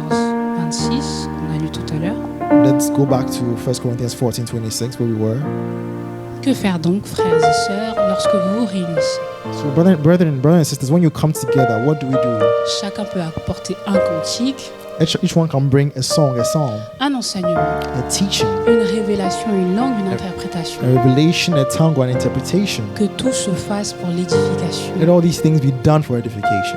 26, qu'on a lu tout à l'heure. Let's go back to 1 Corinthians 14:26, where we were. Que faire donc, frères et sœurs, lorsque vous vous réunissez? So, brethren and sisters, when you come together, what do we do? Chacun peut apporter un cantique, Each one can bring a song, a psalm, un enseignement, a teaching, une révélation, une langue, une interprétation. a revelation, a tongue, or an interpretation. Que tout se fasse pour l'édification. Let all these things be done for edification.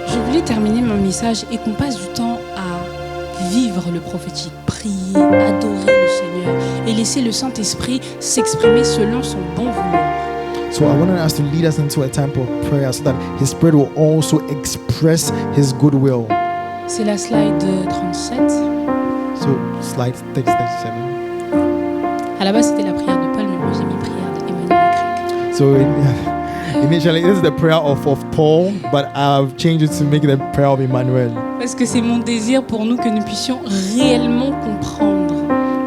Je voulais terminer mon message et qu'on passe du temps à vivre le prophétique, prier, adorer le Seigneur et laisser le Saint-Esprit s'exprimer selon son bon vouloir. So I wanted us to lead us into a time of prayer so that His Spirit will also express His goodwill. C'est la slide 37. So slide 37. À la base, c'était la prière de Paul, mais moi j'ai mis prière d'Emmanuel Lacrec. So initially, this is the prayer of Paul, but I've changed it to make it the prayer of Emmanuel. Parce que c'est mon désir pour nous que nous puissions réellement comprendre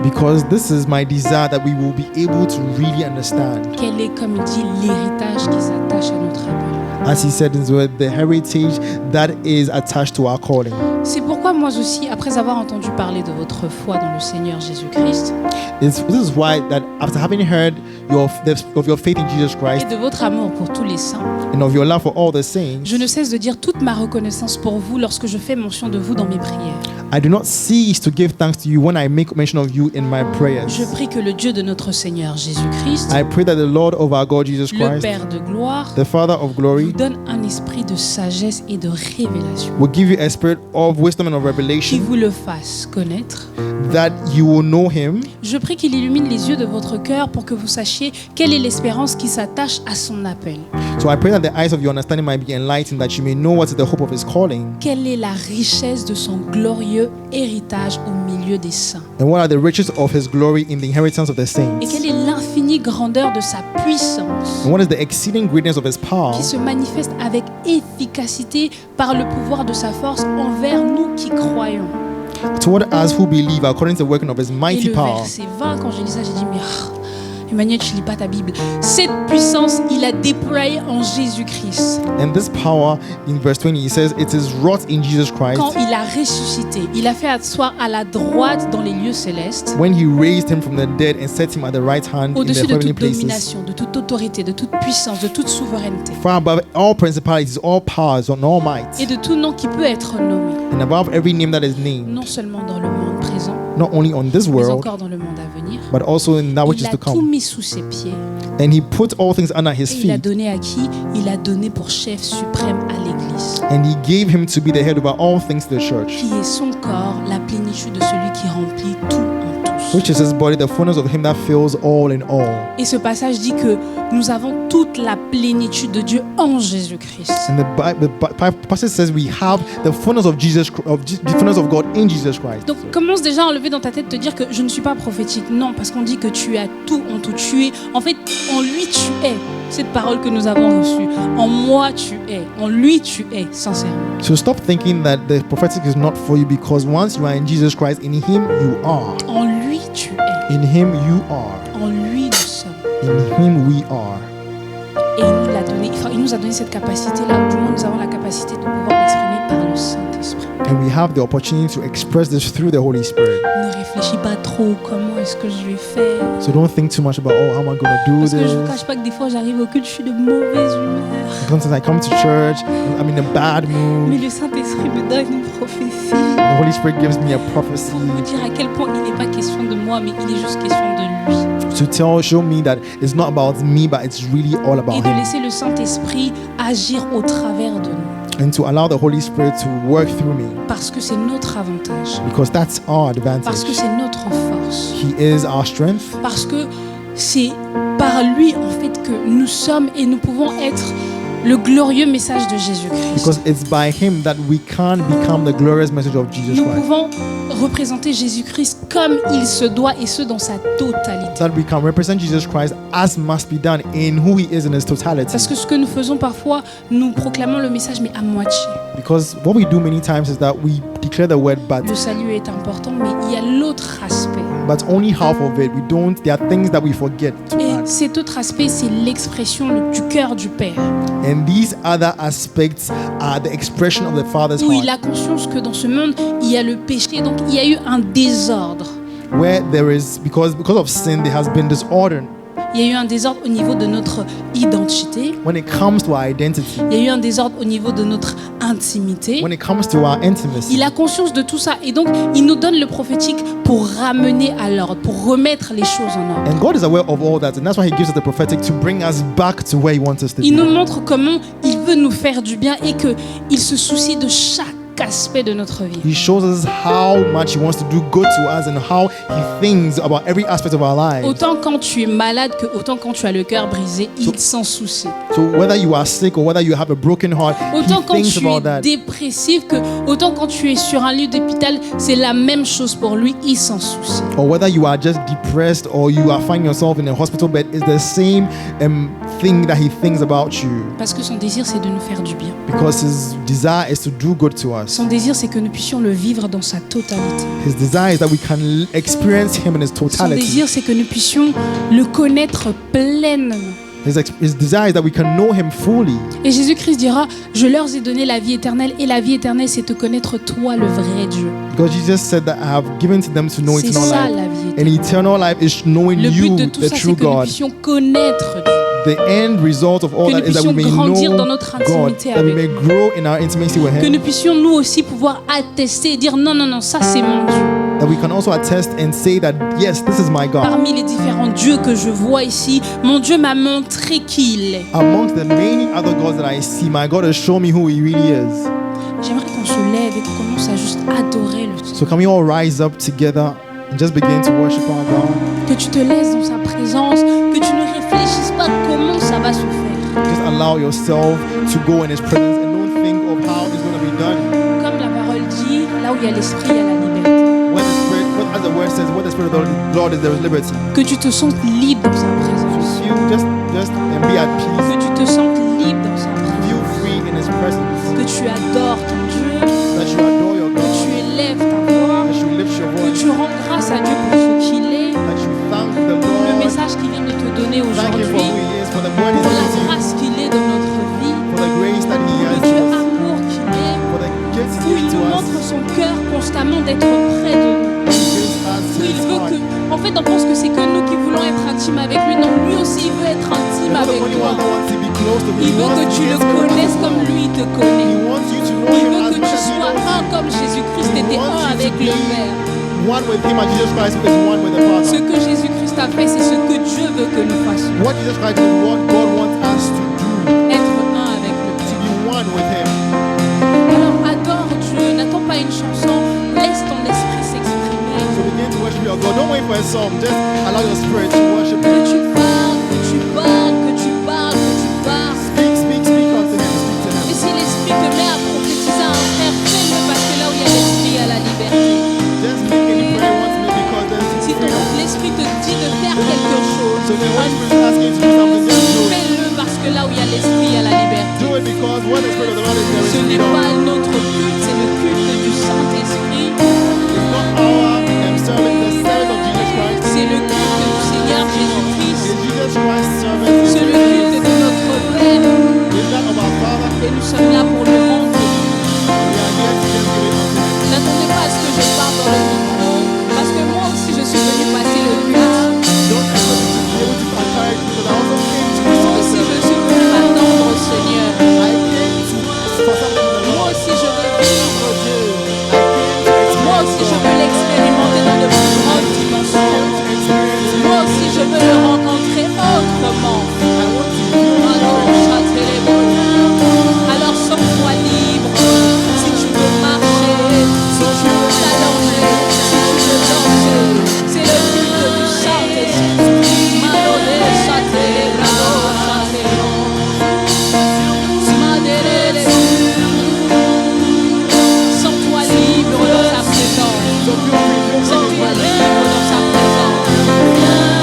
Because this is my desire that we will be able to really understand. quel est, comme il dit, l'héritage qui s'attache à notre appel. As he said in the word, the heritage that is attached to our calling. C'est pourquoi moi aussi, après avoir entendu parler de votre foi dans le Seigneur Jésus-Christ This is why that after having heard of your faith in Jesus et Christ de votre amour pour tous les saints, and of your love for all the saints, je ne cesse de dire toute ma reconnaissance pour vous lorsque je fais mention de vous dans mes prières. I do not cease to give thanks to you when I make mention of you in my prayers. Je prie que le Dieu de notre Seigneur Jésus-Christ, I pray that the Lord of our God Jesus le Christ, Père de gloire, the Father of vous glory, donne un esprit de sagesse et de révélation, will give you a spirit of wisdom and of qui revelation, vous le fasse connaître. that you will know him. Je prie qu'il illumine les yeux de votre cœur pour que vous sachiez quelle est l'espérance qui s'attache à son appel. So I pray that the eyes of your understanding might be enlightened, that you may know what is the hope of his calling, Quelle est la richesse de son glorieux héritage au milieu des saints? and what are the riches of his glory in the inheritance of the Et saints, quelle est l'infinie grandeur de sa puissance and what is the exceeding greatness of his power, qui se manifeste avec efficacité par le pouvoir de sa force envers nous qui croyons? toward us who believe according to the working of his Et mighty le power. verset 20, quand j'ai lu ça, j'ai dit, mais Emmanuel, tu lis pas ta Bible. Cette puissance, il a déployé en Jésus-Christ. And this power, in verse 20, he says, it is wrought in Jesus Christ Quand il a ressuscité, il a fait asseoir à la droite dans les lieux célestes, when he raised him from the dead and set him at the right hand in the au-dessus de heavenly toute places, domination, de toute autorité, de toute puissance, de toute souveraineté, far above all principalities, all powers, and all might, et de tout nom qui peut être nommé, and above every name that is named, non seulement dans le monde présent, not only on this mais world, encore dans le monde à venir. but also in that which Il is a to tout come. mis sous ses pieds, And he put all things under his et il a feet, donné à qui? Il a donné pour chef suprême à l'Église, and he gave him to be the head over all things to the church, qui est son corps, la plénitude de celui qui remplit tout en tous. which is his body, the fullness of him that fills all in all. Et ce passage dit que nous avons toute la plénitude de Dieu en Jésus-Christ. And the passage says we have the fullness of Jesus, the fullness of God in Jesus Christ. Donc commence déjà à enlever dans ta tête de dire que je ne suis pas prophétique. Non, parce qu'on dit que tu as tout en tout. Tu es, en fait, en lui tu es. Cette parole que nous avons reçue. En moi tu es. En lui tu es, sincèrement. So stop thinking that the prophetic is not for you, because once you are in Jesus Christ, in him you are. En lui tu es. In him you are. En lui nous sommes. In him we are. Et il nous l'a donné, enfin, il nous a donné cette capacité-là, ou du moins nous avons la capacité de pouvoir l'exprimer par le Saint-Esprit. And we have the opportunity to express this through the Holy Spirit. Ne réfléchis pas trop, comment est-ce que je vais faire? So don't think too much about, oh, how am I going to do Parce que je ne vous this? cache pas que des fois j'arrive au culte, je suis de mauvaise humeur. Sometimes I come to church, I'm in a bad Mais mood. le Saint-Esprit me donne une prophétie The Holy Spirit gives me a prophecy pour me dire à quel point il n'est pas question de moi, mais il est juste question de lui. to show me that it's not about me, but it's really all about Et de him. laisser le Saint-Esprit agir au travers de nous. And to allow the Holy Spirit to work through me, Parce que c'est notre avantage. because that's our Parce que advantage. c'est notre force. He is our strength, Parce que c'est par lui en fait que nous sommes et nous pouvons être le glorieux message de Jésus-Christ. because it's by him that we can become the glorious message of Jesus Nous Christ. pouvons représenter Jésus-Christ comme il se doit et ce dans sa totalité. That we can represent Jesus Christ as must be done in who he is in his totality. Parce que ce que nous faisons parfois, nous proclamons le message mais à moitié. Because what we do many times is that we declare the word, Le salut est important, mais il y a l'autre aspect. but only half of it. We don't. There are things that we forget to Et add. cet autre aspect, c'est l'expression du cœur du Père. And these other aspects are the expression of the Father's Où il heart, a conscience que dans ce monde, il y a le péché, donc il y a eu un désordre. where there is because of sin there has been disorder. Il y a eu un désordre au niveau de notre identité. When it comes to our identity, Il y a eu un désordre au niveau de notre intimité. when it comes to our intimacy, Il a conscience de tout ça et donc il nous donne le prophétique pour ramener à l'ordre, pour remettre les choses en ordre. and God is aware of all that, and that's why He gives us the prophetic to bring us back to where He wants us to Il nous be. montre comment il veut nous faire du bien et qu'il se soucie de chaque aspect de notre vie. He shows us how much He wants to do good to us and how He thinks about every aspect of our lives. Autant quand tu es malade que autant quand tu as le cœur brisé, il s'en soucie. So whether you are sick or whether you have a broken heart, Autant He quand thinks tu about es that. dépressif que autant quand tu es sur un lit d'hôpital, c'est la même chose pour lui, il s'en soucie. Or whether you are just depressed or you are finding yourself in a hospital bed, it's the same thing that He thinks about you, Parce que son désir c'est de nous faire du bien. because His desire is to do good to us. Son désir c'est que nous puissions le vivre dans sa totalité. His desire is that we can experience Him in His Son totality. désir c'est que nous puissions le connaître pleinement. His desire is that we can know Him fully. Et Jésus-Christ dira, je leur ai donné la vie éternelle, et la vie éternelle, c'est te connaître toi, le vrai Dieu. Because Jesus said that I have given to them to know C'est eternal ça life. la vie And éternelle. eternal life is knowing Le but de you, tout the ça, true c'est que nous God. puissions connaître Dieu. The end result of all Que nous that is that we may puissions grandir know dans notre God, intimité that we avec may grow in our intimacy with Que Him, nous puissions nous aussi pouvoir attester et dire non, non, non, ça c'est mon Dieu. that we can also attest and say that, yes, this is my God. Parmi les différents dieux que je vois ici, mon Dieu m'a montré qui il est. Amongst the many other gods that I see, my God has shown me who He really is. J'aimerais qu'on se lève et qu'on commence à juste adorer le Seigneur. So can we all rise up together and just begin to worship our God? Que tu te laisses dans sa présence, que tu ne réfléchisses pas comment ça va se faire. Just allow yourself to go in His presence and don't think of how it's going to be done. Comme la parole dit, là où il y a l'esprit, il y a la liberté. When the Spirit, as the word says, what the Spirit of the Lord is, there is liberty. Que tu te sentes libre dans sa présence. You just and be at peace. Que tu te sentes libre dans sa présence. Feel free in His presence. Que tu adores ton Dieu. That you adore your Que God. tu élèves ta voix. That you lift your Que voice. tu rends grâce à Dieu pour ce qu'il est. That you thank the Le Lord. message qu'il vient de te donner Thank Him for aujourd'hui. who He is, for the word He's Pour la given to you, grâce qu'il est dans notre vie. for the grace that He Le has Dieu to us, amour qu'il est. for the gifts He's Où il given to nous us. montre son cœur constamment d'être près de nous. He gives us Où il His veut heart. que, en fait, on pense que c'est que nous qui voulons être intimes avec lui. Non, lui aussi, il veut être intime You're not the avec only toi. one that wants to be close to Him. Il He veut wants que to tu be le intimate with connaisses us. comme lui te He connaît. wants you to know Il Him veut as que much tu as He sois knows un you. comme Jésus-Christ He était wants un you avec to le be Père. one with Him as Jesus Christ is one with the Ce Father. que Jésus-Christ a fait, c'est ce que Dieu veut que nous fassions. What Jesus Christ is what God wants us to do, Être un avec le to Père. be one with Him. Alors adore Dieu, n'attends pas une chanson, laisse ton esprit s'exprimer. So begin to worship your God. Don't wait for a song. Just allow your spirit to worship Que Him. tu parles, que tu parles, que tu parles, que tu parles. Speak unto Him. Speak to Et Him. si l'esprit te met à prophétiser à un frère, fais-le parce que là où il y a l'esprit, il y a la liberté. Just make any prayer you want to make because there's Si ton freedom. l'esprit te dit de faire quelque chose, So the Holy Spirit is asking you to do something, just do it. fais-le parce que là où il y a l'esprit, il y a la liberté. Do it because when the Spirit of the Lord is there is Ce n'est freedom. pas notre culte, c'est le culte du Saint-Esprit. It's not our service, the service of Jesus Christ. C'est le culte du Seigneur Jésus-Christ. It's Jesus Christ's service. C'est le culte de notre Père. It's that of our Father. Et nous sommes là pour le rendre. We are here to just give it unto Him. N'attendez pas à ce que je parle dans le micro. Parce que moi aussi, je suis venue passer le culte. Don't ever be able to encourage because I also came to Moi receive aussi, the je service. suis venue m'attendre au Seigneur. I came to for something in the Moi Lord. aussi, je veux vivre Dieu. I came to Moi aussi, je veux l'expérimenter dans de plus grandes dimensions. experience Him. Moi aussi, je veux le rencontrer autrement. I want to do Alors sens-toi libre. Si tu veux marcher, si tu veux t'allonger, si tu veux danser, c'est le culte du Saint-Esprit. Malodé, saté, bravo, saté. Smadéré. Sens-toi libre dans sa présence. Sens-toi libre dans sa présence.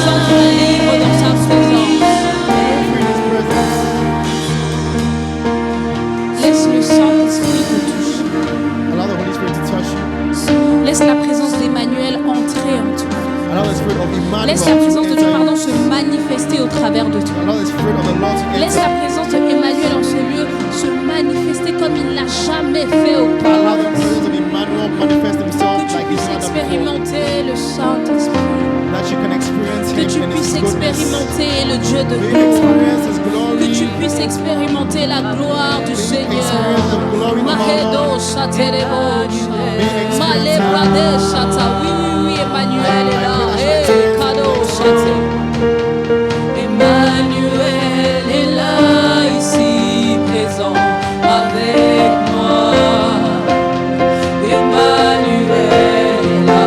Sens-toi libre dans sa présence. Laisse le Saint-Esprit te toucher. Allow the Holy Spirit to touch you. Laisse la présence d'Emmanuel entrer en toi. Allow the Spirit of Emmanuel Laisse la to présence de Dieu, enter pardon, you. se manifester au travers de toi. Allow the Spirit of the Lord to Laisse enter. la présence d'Emmanuel en ce lieu se manifester comme il l'a jamais fait Allow auparavant. the presence of Emmanuel manifest himself Que tu like He's puisses not done before. expérimenter le Saint-Esprit. That you can experience Que Him tu in His puisses goodness. expérimenter le Dieu de May you gloire. experience His Que glory. tu puisses expérimenter la gloire du Seigneur. Mahedo Saterebo. Malebrade Sata. Oui, oui, oui, Emmanuel est là. Hey, cadeau Saté. Emmanuel est là, ici présent avec moi. Emmanuel est là.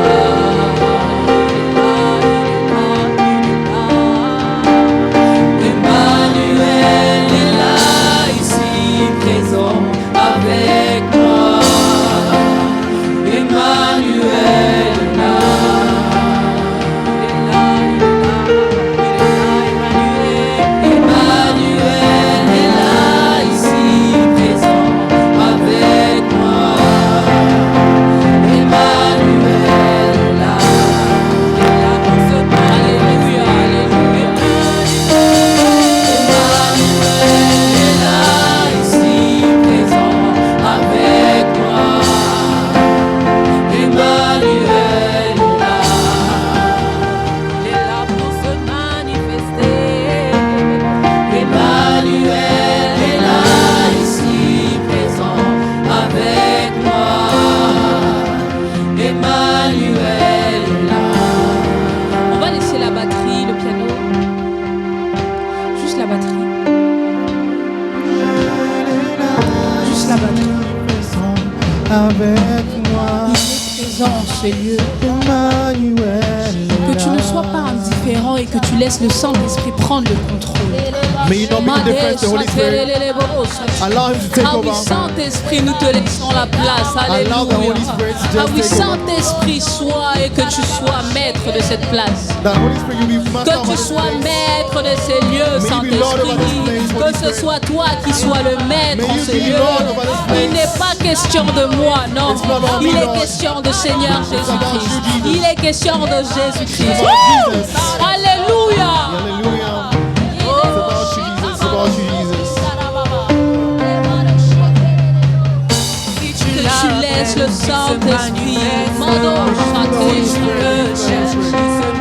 Emmanuel est là, ici présent avec moi. Emmanuel. avec moi. Il est présent en ce lieu. Emmanuel Que tu ne sois pas indifférent et que tu laisses le Saint-Esprit prendre le contrôle. May you not be indifferent to the Holy Spirit. Allow him to take Ah oui, over. Saint-Esprit, nous te laissons la place. Allow the Holy Alléluia. Spirit to Ah just oui, take over. Saint-Esprit, sois et que tu sois maître de cette place. That Holy Spirit, you be master Que of tu this sois place. maître de ces lieux, May you be Lord over this Saint-Esprit. place, Holy Que ce Spirit. soit toi qui sois le maître May en you ces be lieux. Lord over this place. Il n'est pas question de moi, non. It's not about Il me, est Lord. question de Seigneur about you, Jésus-Christ. Jesus. Il est question de Jésus-Christ. It's about Jesus. Alléluia. Hallelujah. It's about you, Jesus. It's about you, Jesus. Que tu laisses le Saint-Esprit. Mando Holy chanter. Spirit.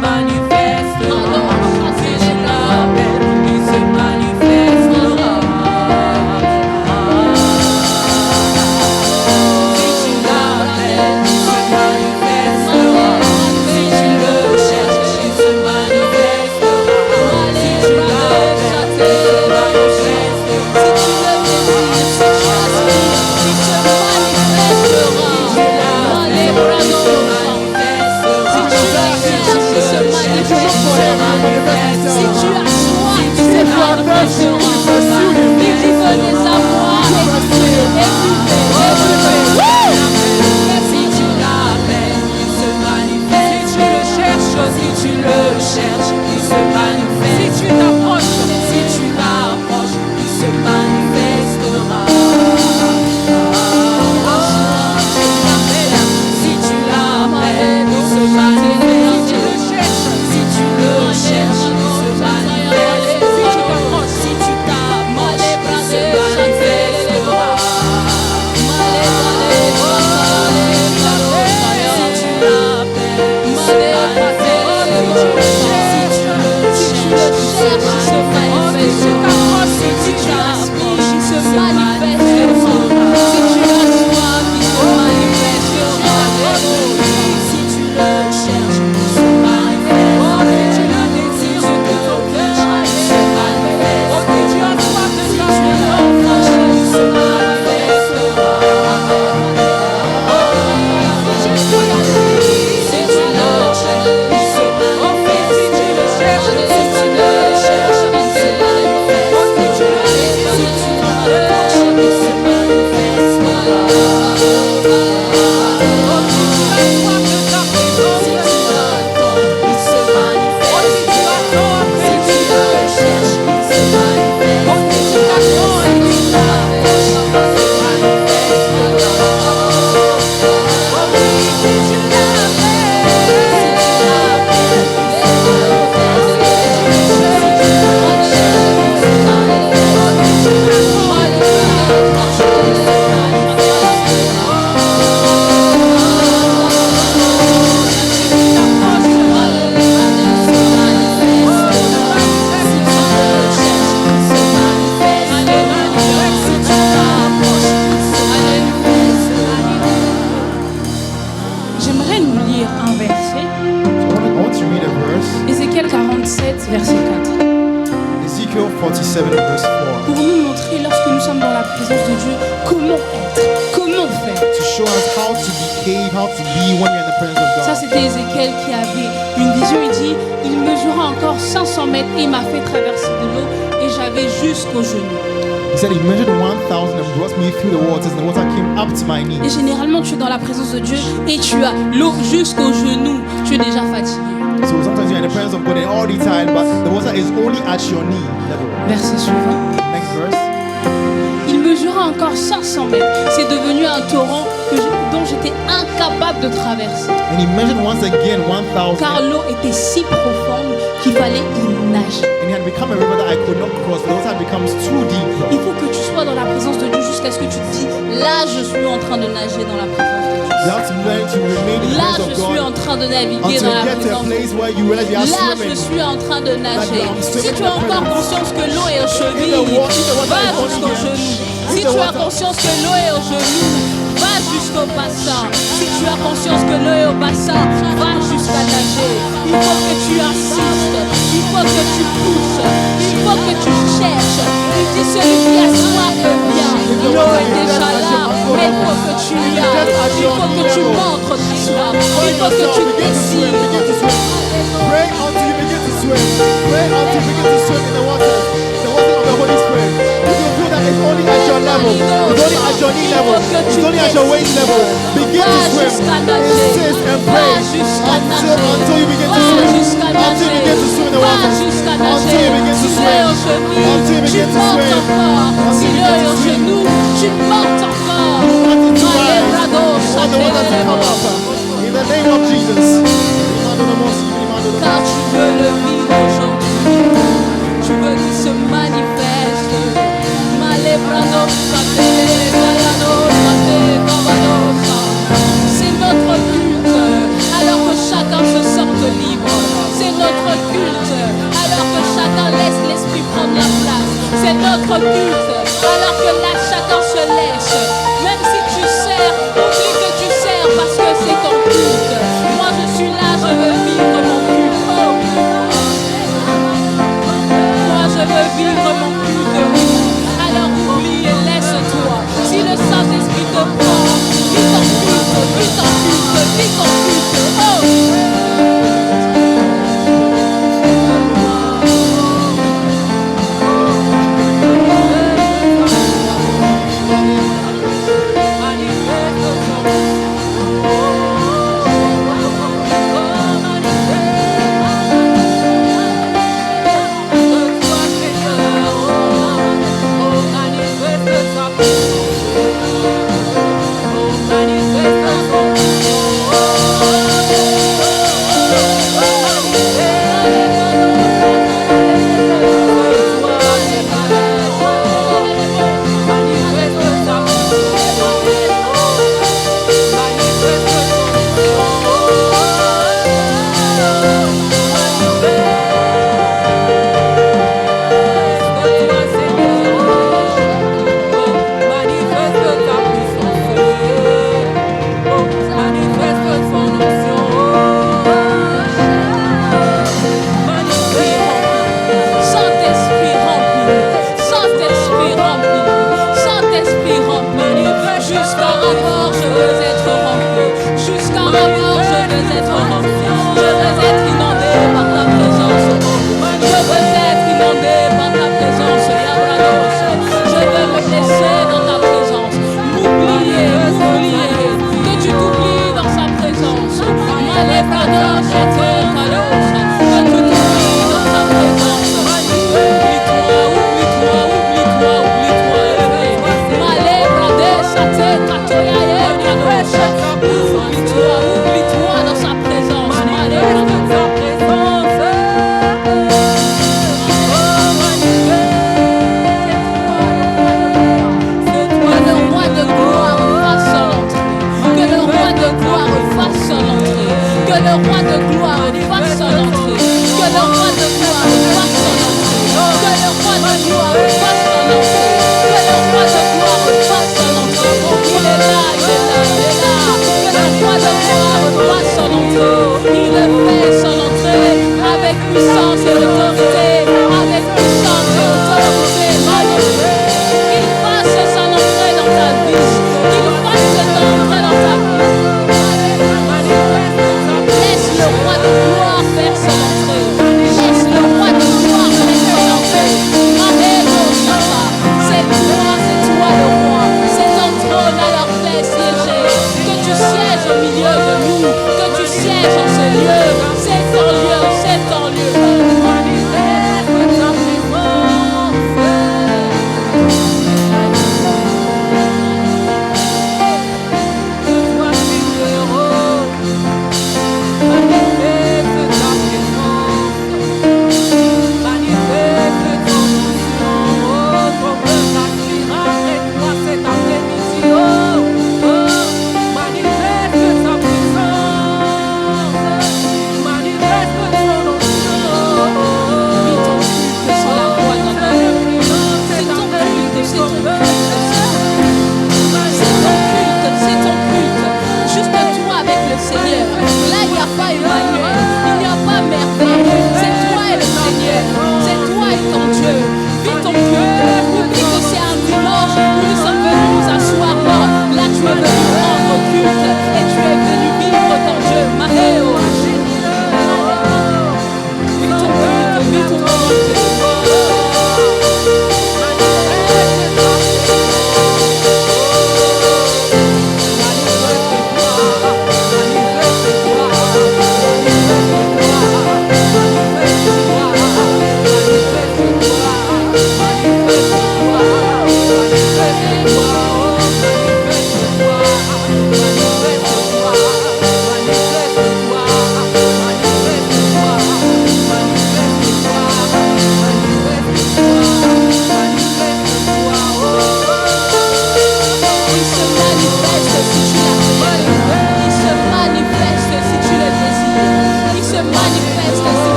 verset 4. Ezekiel 47 verse 4. Pour nous montrer, lorsque nous sommes dans la présence de Dieu, comment être, comment faire. To show us how to behave, how to be when we're in the presence of Ça, God. c'était Ézéchiel qui avait une vision. Il dit, il mesura encore 500 mètres et il m'a fait traverser de l'eau et j'avais jusqu'aux genoux. He said he measured 1,000 and brought me through the waters, and the water came up to my Et knees. généralement, tu es dans la présence de Dieu et tu as l'eau jusqu'aux genoux. Tu es déjà fatigué. So sometimes you're in the presence of God and already tired, but the water is only at your knee level. Verset suivant. Next verse. Il mesura encore 500 mètres. C'est devenu un torrent dont j'étais incapable de traverser. And he measured once again 1,000. Car l'eau était si profonde qu'il fallait y nager. And it had become a river that I could not cross. The water had become too deep. Il faut que tu sois dans la présence de Dieu jusqu'à ce que tu te dis, là je suis en train de nager dans la présence de Dieu. You have to learn to remain in the Là presence je of suis God en train de naviguer until dans you la get to a présence de Dieu. place where you realize you are Là je swimming. suis en train de nager. Si tu as encore conscience que l'eau est aux chevilles, va jusqu'aux genoux. Si tu as conscience que l'eau est aux genoux, va jusqu'au bassin. Si tu as conscience que l'eau est au bassin, va jusqu'à nager. Il faut que tu insistes, il faut que tu pousses, il faut que tu cherches. Il dit celui qui a soif vient. L'eau est déjà là, il faut que tu y ailles. Il faut que tu montres ta soif. Il faut que tu décides. Pray until you begin to swim. Pray until you begin to swim in the water of the Holy Spirit. You can feel that it's only at your level. It's only at your knee level. It's only at your waist level. Begin to swim. Insist and pray until you begin to swim. Until you begin to swim in the water. Until you begin to swim. Until you begin to swim. Si l'œil au genou, tu montes encore. Want the water to come up. In the name of Jesus. Car tu veux le vivre aujourd'hui. Tu veux qu'il se manifeste. C'est notre culte, alors que chacun se sente libre. C'est notre culte, alors que chacun laisse l'esprit prendre la place. C'est notre culte, alors que là chacun se laisse. Même si tu sers, oublie que tu sers parce que c'est ton culte. Moi je suis là, je veux vivre mon culte. Moi je veux vivre mon culte. Alors oublie et laisse-toi. Si le Saint-Esprit te prend, vis ton culte, vis ton culte, vis ton culte. Oh!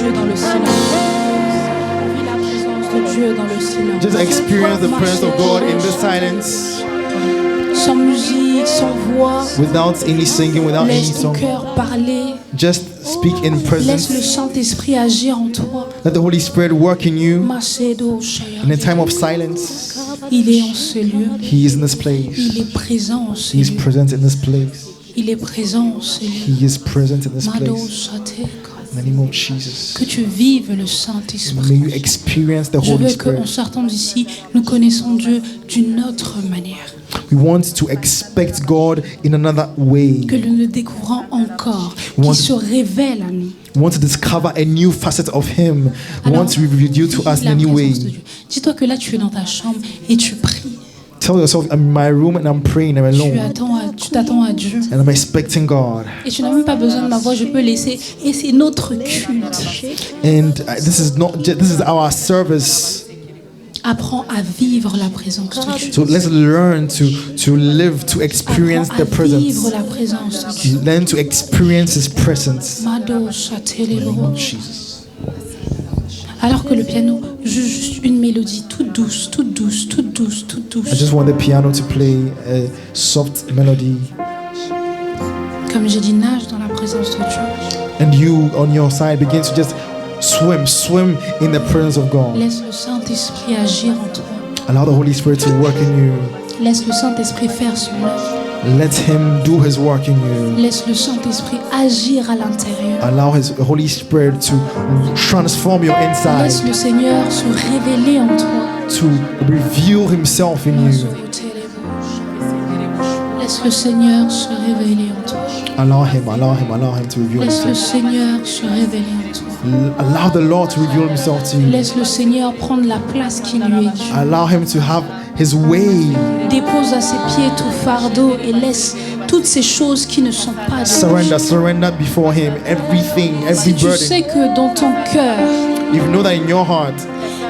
Dieu dans le silence. Vis la présence de Dieu dans le silence. Just experience the presence of God in the silence. Sans musique, sans voix. Without any singing, without any Laisse ton song. cœur parler. Just speak in Laisse le presence. Saint-Esprit agir en toi. Let the Holy Spirit work in you Macedo Shaya. in a time of silence. Il est en ce lieu. He is in this place. Il est présent en ce He is lieu. present in this place. Il est présent en ce lieu. He is present in this Mado place. Sateka. In the name of Jesus. Que tu vives le May Saint-Esprit. you experience the Je Holy veux qu'en Spirit. sortant d'ici, nous connaissons Dieu d'une autre manière. We want to expect God in another way. Que nous le découvrons encore. We want Qu'il se révèle à nous. We want to discover a new facet of Him. We want to reveal to us in La a new way. présence de Dieu. Dis-toi que là, tu es dans ta chambre et tu pries. Tell yourself, I'm in my room and I'm praying, I'm Tu alone. t'attends à Dieu. And I'm expecting God. Et tu n'as même pas besoin de ma voix, je peux laisser. Et c'est notre culte. And this is our service. Apprends à vivre la présence de Dieu. So let's learn to live, to experience the Apprends à vivre presence. la présence de Dieu. Learn to experience His presence. Mado Satelelo. Jesus. Alors que le piano joue juste une mélodie toute douce, toute douce, toute douce, toute I douce. just want the piano to play a soft melody. Comme j'ai dit, nage dans la présence de Dieu. And you, on your side, begin to just swim in the presence of God. Laisse le Saint-Esprit agir en toi. Allow the Holy Spirit to work in you. Laisse le Saint-Esprit faire son œuvre. Let Him do His work in you. Laisse le Saint-Esprit agir à l'intérieur. Allow His Holy Spirit to transform your inside, Laisse le Seigneur se révéler en toi. to reveal Himself in you. Laisse le Seigneur se révéler en toi. Allow Him to reveal Laisse le Himself. Seigneur se révéler en toi. Allow the Lord to reveal Himself to you. Laisse le Seigneur prendre la place qui lui est due. Allow Him to have His way. Dépose à ses pieds tout fardeau et laisse toutes ces choses qui ne sont pas de Dieu. Surrender before Him everything, Si every tu sais burden. que dans ton cœur, If you know that in your heart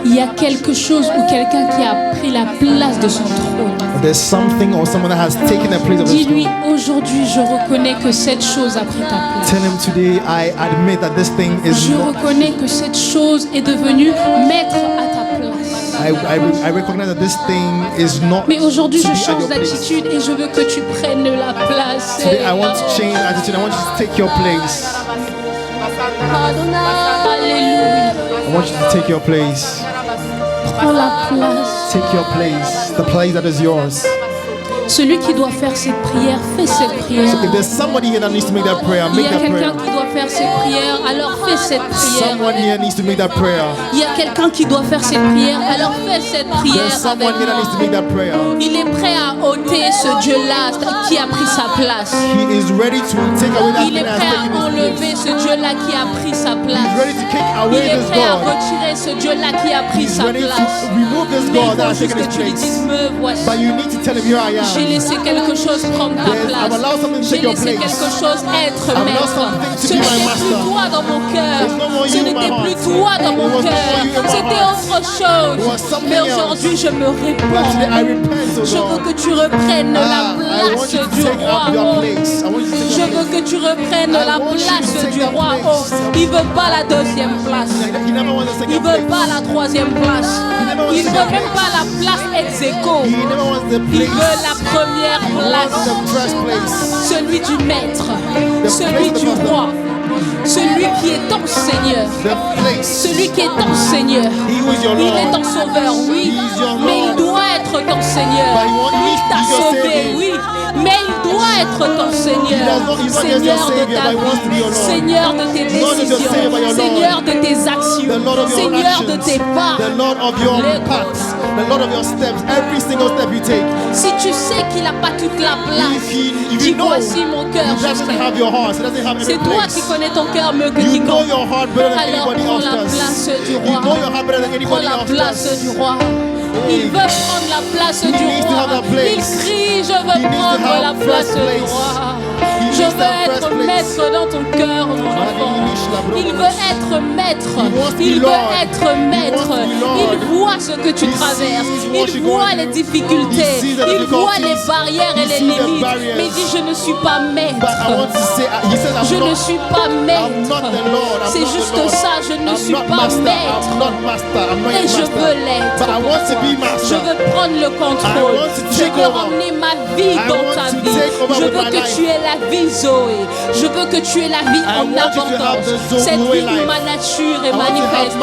il y a quelque chose ou quelqu'un qui a pris la place de son trône, there's something or someone that has taken the place of His dis-lui, throne, aujourd'hui je reconnais que cette chose a pris ta place. tell Him today, I admit that this thing is Je not. reconnais que cette chose est devenue maître à ta place. I recognize that this thing is not Mais aujourd'hui to je be at change your place. d'attitude et je veux que tu prennes la place. Today I want to change attitude. I want you to take your place. Alléluia. I want you to take your place. Prends la place. Take your place. The place that is yours. Celui qui doit faire cette prière, fais cette prière. So if there's somebody here that needs to make that prayer, Il y make a that quelqu'un prayer. qui doit faire cette prière, alors fais cette Someone prière. here needs to make that prayer. Il y a quelqu'un qui doit faire cette prière, alors fais cette There's prière someone avec here that needs to make moi. that prayer. Il est prêt à ôter ce Dieu-là qui a pris sa place. He is ready to take away that Il thing est that has prêt taken à his enlever place. ce Dieu-là qui a pris sa He's place. ready to kick Il away est this prêt à God. retirer ce Dieu-là qui a pris He's sa ready to place. remove this Mais il God that faut has juste taken que his tu lui place. dises, me voici. But you need to tell him, here I J'ai am. laissé quelque chose prendre ta Yes, I've place. allowed something to J'ai take your laissé place. quelque chose être allowed maître. something to Ce be my n'était plus master. toi dans mon cœur. It's no more Ce you in my n'était heart. plus toi dans mon It was no cœur. more you in my C'était heart. autre chose. It was something Mais else. aujourd'hui, je me But today réponds. I repent, oh Je veux God. que tu reprennes la I want place you to du take roi. up your Oh. place. I want you to take Je your veux place. que tu reprennes I la want you to place take du that roi. place. Oh, il veut pas la deuxième place. He never wants to take Il your veut place. pas la troisième place. Il veut même pas la place ex aequo. He never wants the Il place. veut la première He wants place. the first place. Celui du maître, The celui place du of the roi, celui qui est ton Seigneur, The place. celui qui est ton Seigneur. He who is your Il est Lord. ton sauveur, oui, He is your mais il Lord. doit être ton Seigneur. But he Il t'a needs to be your sauvé, Savior. oui, mais il doit être ton Seigneur. He's not just Seigneur your de Savior, ta but he wants to be your vie, Lord. Seigneur de tes Not just your décisions, Savior, but your Lord. Seigneur de tes The actions, Lord of your Seigneur de actions. tes pas. The Lord of your Les- paths. The Lord of your steps. Every single step you take. Si tu sais qu'il n'a pas toute la place, If dis you know voici mon he cœur. doesn't have your heart. He doesn't have every C'est toi place. qui connais ton cœur mieux que You know quiconque. your heart better than Alors anybody prends else la does. place du You roi. know your heart better than Prends anybody la else place does. du roi. Il veut prendre la place He du needs to have roi. that place. Il crie, je He veux needs to prendre have la first place du place. roi. He Je Je veux être maître dans ton cœur, mon enfant. Il veut être maître. Il veut être maître. Il voit ce que tu traverses. Il voit les difficultés. Il voit les barrières et les limites. Mais il dit, je ne suis pas maître. Je ne suis pas maître. C'est juste ça, je ne suis pas maître. Et je veux l'être. Je veux prendre le contrôle. Je veux ramener ma vie dans ta vie. Je veux que tu aies la vie, Zoé. Je veux que tu aies la vie en abondance. Cette vie où ma nature est manifeste, où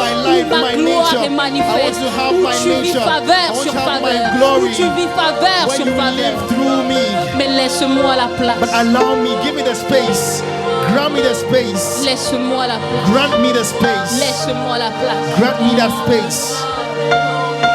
ma gloire est manifeste, où tu vis faveur sur faveur, où tu vis faveur sur faveur. Mais laisse-moi la place. But allow me, give me the space. Grant me the space. Laisse-moi la place. Grant me the space. Laisse-moi la place. Grant me that space.